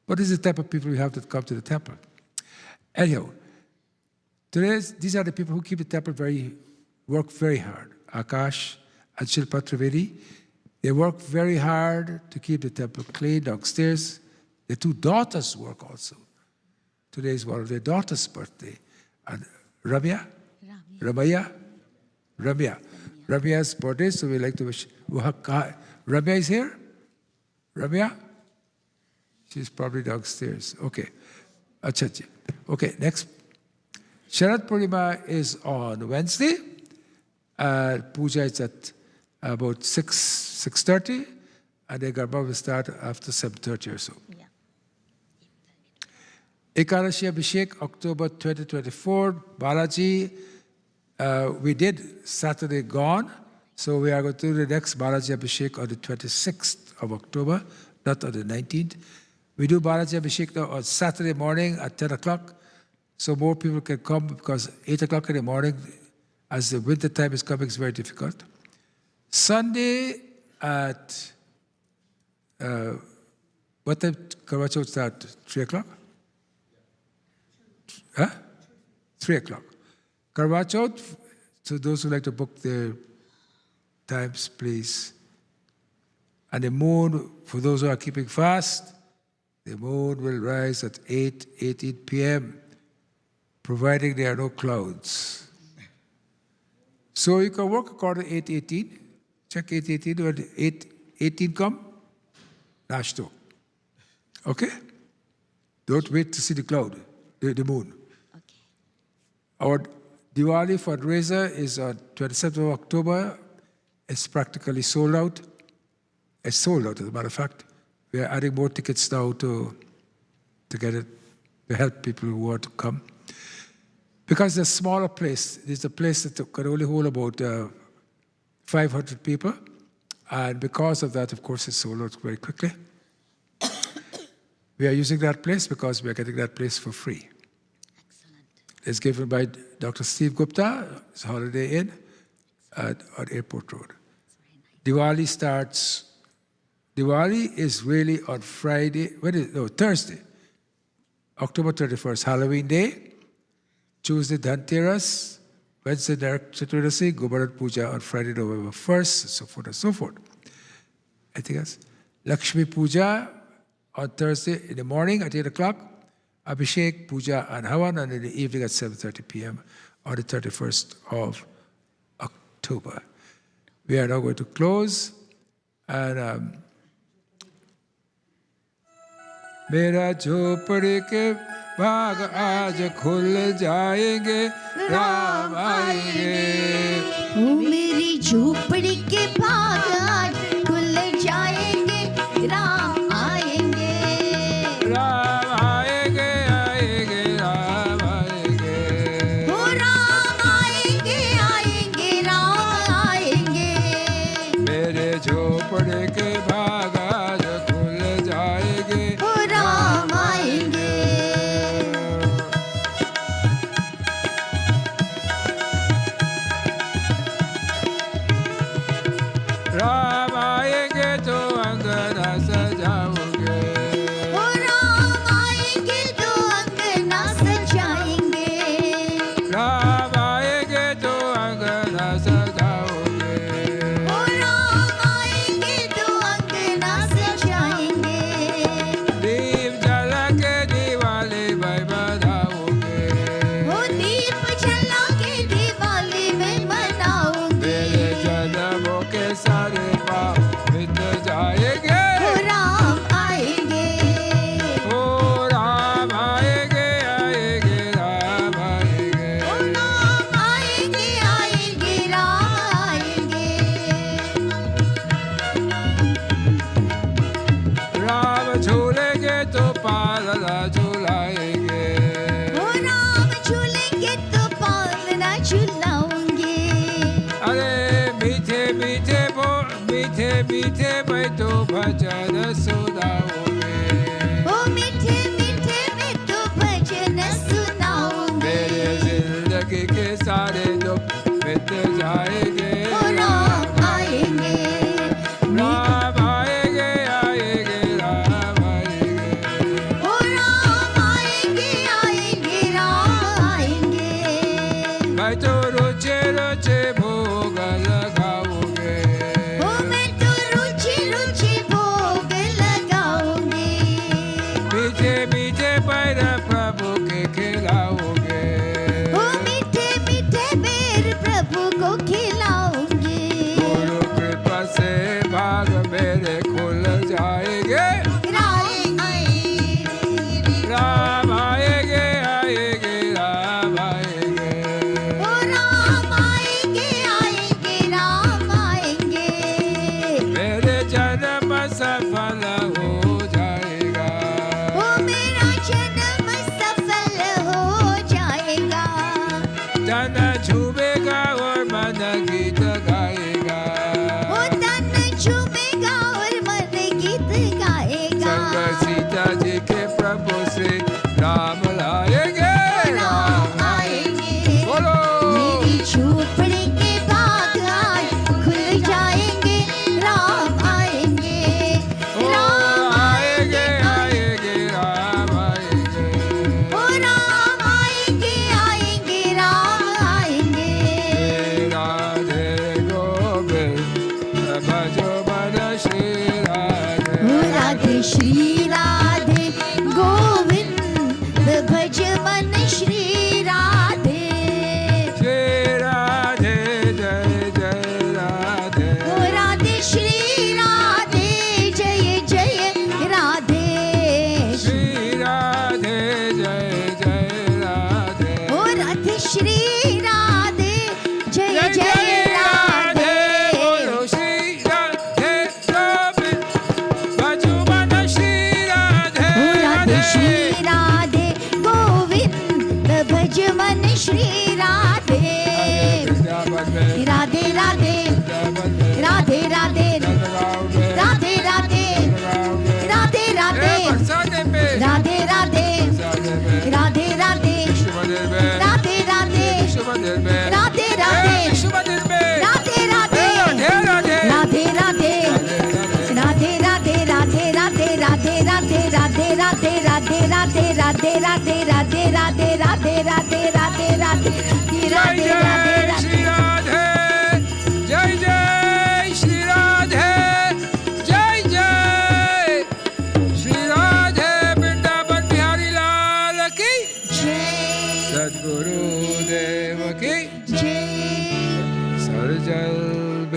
But this is the type of people we have that come to the temple. Anyhow, these are the people who keep the temple work very hard. Akash and Shilpa Trivedi, they work very hard to keep the temple clean downstairs. Their two daughters work also. Today is one of their daughters' birthday. And Ramia's birthday, so we like to wish. Ramya is here? Ramya? She's probably downstairs. Okay. Acha. Okay, next. Sharad Purnima is on Wednesday. Puja is at about 6:30, and the Garba will start after 7:30 or so. Ekadashi Abhishek, October 2024. Balaji, we did Saturday gone, so we are going to do the next Balaji Abhishek on the 26th of October, not on the 19th. We do Balaji Abhishek now on Saturday morning at 10 o'clock, so more people can come because 8 o'clock in the morning, as the winter time is coming, is very difficult. Sunday at, what time Karacho start? 3 o'clock? Huh? 3 o'clock. Karwachot, so those who like to book their times, please. And the moon, for those who are keeping fast, the moon will rise at 8:18 p.m., providing there are no clouds. So you can work according to 8:18. Check 8:18, when 8:18 come, Nashto. Okay? Don't wait to see the cloud, the moon. Our Diwali fundraiser is on 27th of October. It's practically sold out. It's sold out, as a matter of fact. We are adding more tickets now to get it, to help people who want to come. Because it's a smaller place, it's a place that can only hold about 500 people. And because of that, of course, it's sold out very quickly. We are using that place because we are getting that place for free. Excellent. It's given by Dr. Steve Gupta, it's a Holiday Inn on Airport Road. Diwali starts, Diwali is really on Friday, Thursday, October 31st, Halloween Day, Tuesday, Dhanteras, Wednesday, Narak Chaturasi, Govardhan Puja on Friday, November 1st, so forth and so forth. Anything else? Lakshmi Puja on Thursday in the morning at 8 o'clock, Abhishek, Puja, and Havan, and in the evening at 7:30 p.m. on the 31st of October. We are now going to close, and मेरा झोपड़ी के भाग आज खुल जाएंगे राम आएंगे ओ मेरी झोपड़ी के भाग आज खुल जाएंगे राम आएंगे राम आएंगे आएंगे राम आएंगे ओ राम आएंगे आएंगे राम आएंगे मेरे झोपड़ी के भाग आज खुल जाएंगे ओ राम आएंगे राम आएंगे तो अंगना सजाओगे ओ राम आएंगे तो अंगना सजाएंगे राम आएंगे तो अंगना सजाओगे ओ राम आएंगे तो अंगना सजाएंगे दीप जला के दिवाली में बनाओगे ओ दीप जला के दिवाली में मनाओगे मेरे जन्मों के सारे पाप मिट जाएंगे ओ राम आएंगे ओ राम आएंगे आएंगे राम आएंगे ओ राम आएंगे आएंगे राम आएंगे राम झूलेंगे तो पालना झूलाएंगे ओ राम झूलेंगे तो पालना झूलाऊंगे अरे मीठे मीठे मीठे मीठे मैं तो भजन सुनाओगे ओ मीठे मीठे में तो भजन सुनाऊंगे मेरे जिंदगी के सारे दुख मिट जाएंगे ओ राम आएंगे राम आएंगे आएंगे राम आएंगे ओ राम आएंगे आएंगे राम आएंगे मैं तो रोचे रोचे भोग लगाओगे ओ मैं तो रुचि रुचि भोग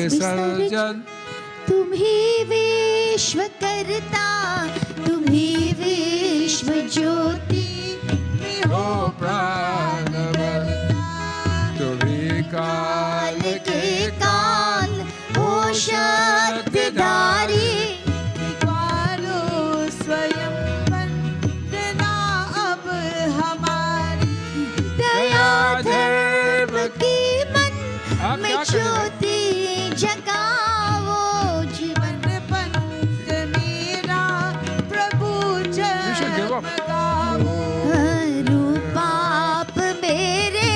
विसर्जन तुम ही विश्व करता, तुम ही विश्व ज्योति हो प्राण तुम्ही काल के काल हो शक्तिधारी, पुकारो स्वयं वंदना अब हमारी। दया धर्म की मन आप में क्या कर रहे हैं? ज्योति जगाओ, जीवन पंथ मेरा प्रभु give up. जगाओ। हरु पाप मेरे,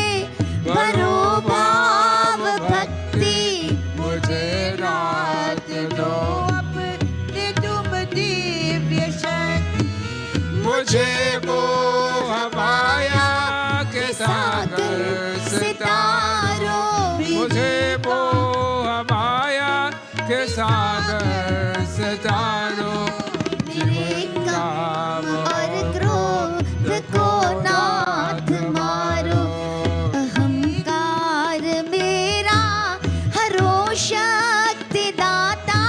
भरो भाव भक्ति, मुझे रात दो अपने तुम दिव्य शक्ति। मुझे मोह माया के सागर सितारों, मुझे मोह माया के सागर सितारों, मेरे काम और क्रोध को नाथ मारो, अहंकार मेरा हरो शक्ति दाता,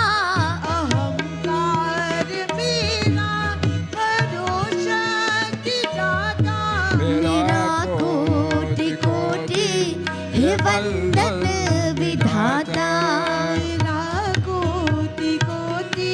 अहंकार मेरा हरो शक्ति दाता। मेरा कोटि कोटि हे वंदन विधाता, मेरा कोटि कोटि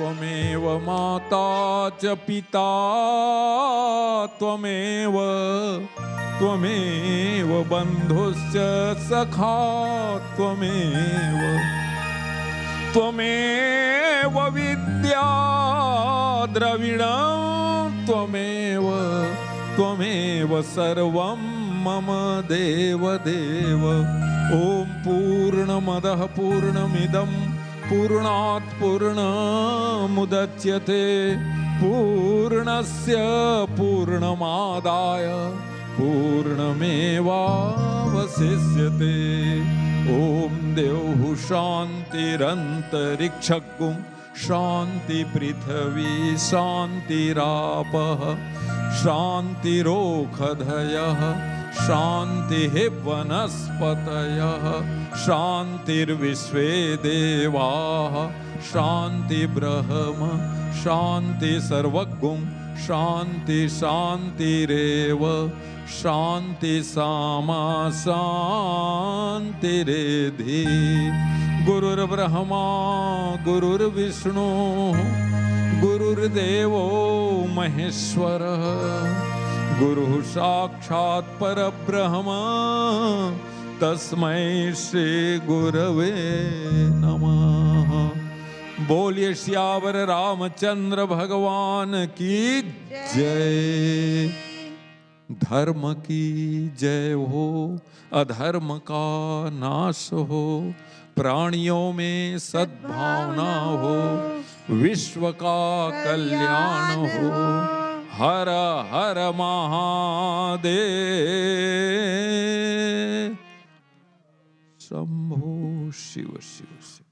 त्वमेव माता च पिता त्वमेव त्वमेव बन्धुश्च सखा त्वमेव त्वमेव विद्या द्रविणं त्वमेव त्वमेव सर्वं मम देव देव। ॐ पूर्णमदः पूर्णमिदं पूर्णात् पूर्णमुदच्यते पूर्णस्य पूर्णमादाय पूर्णमेवावशिष्यते। ॐ द्यौः शान्तिरन्तरिक्षगुं शान्ति पृथिवी शान्तिरापः शान्तिरोषधयः शान्तिः वनस्पतयः शान्तिर्विश्वे देवाः शान्ति ब्रह्म शान्ति सर्वगुं शान्ति शान्तिरेव शान्ति सामा शान्तिरेधि। गुरुर्ब्रह्मा गुरुर्विष्णु गुरुर्देवो महेश्वरः गुरुः साक्षात् परब्रह्म तस्मै श्री गुरवे नमः। बोलिए श्यावर रामचंद्र भगवान की जय। धर्म की जय हो अधर्म का नाश हो प्राणियों में सद्भावना हो विश्व का कल्याण हो। हर हर महादेव शंभो शिव शिव शिव।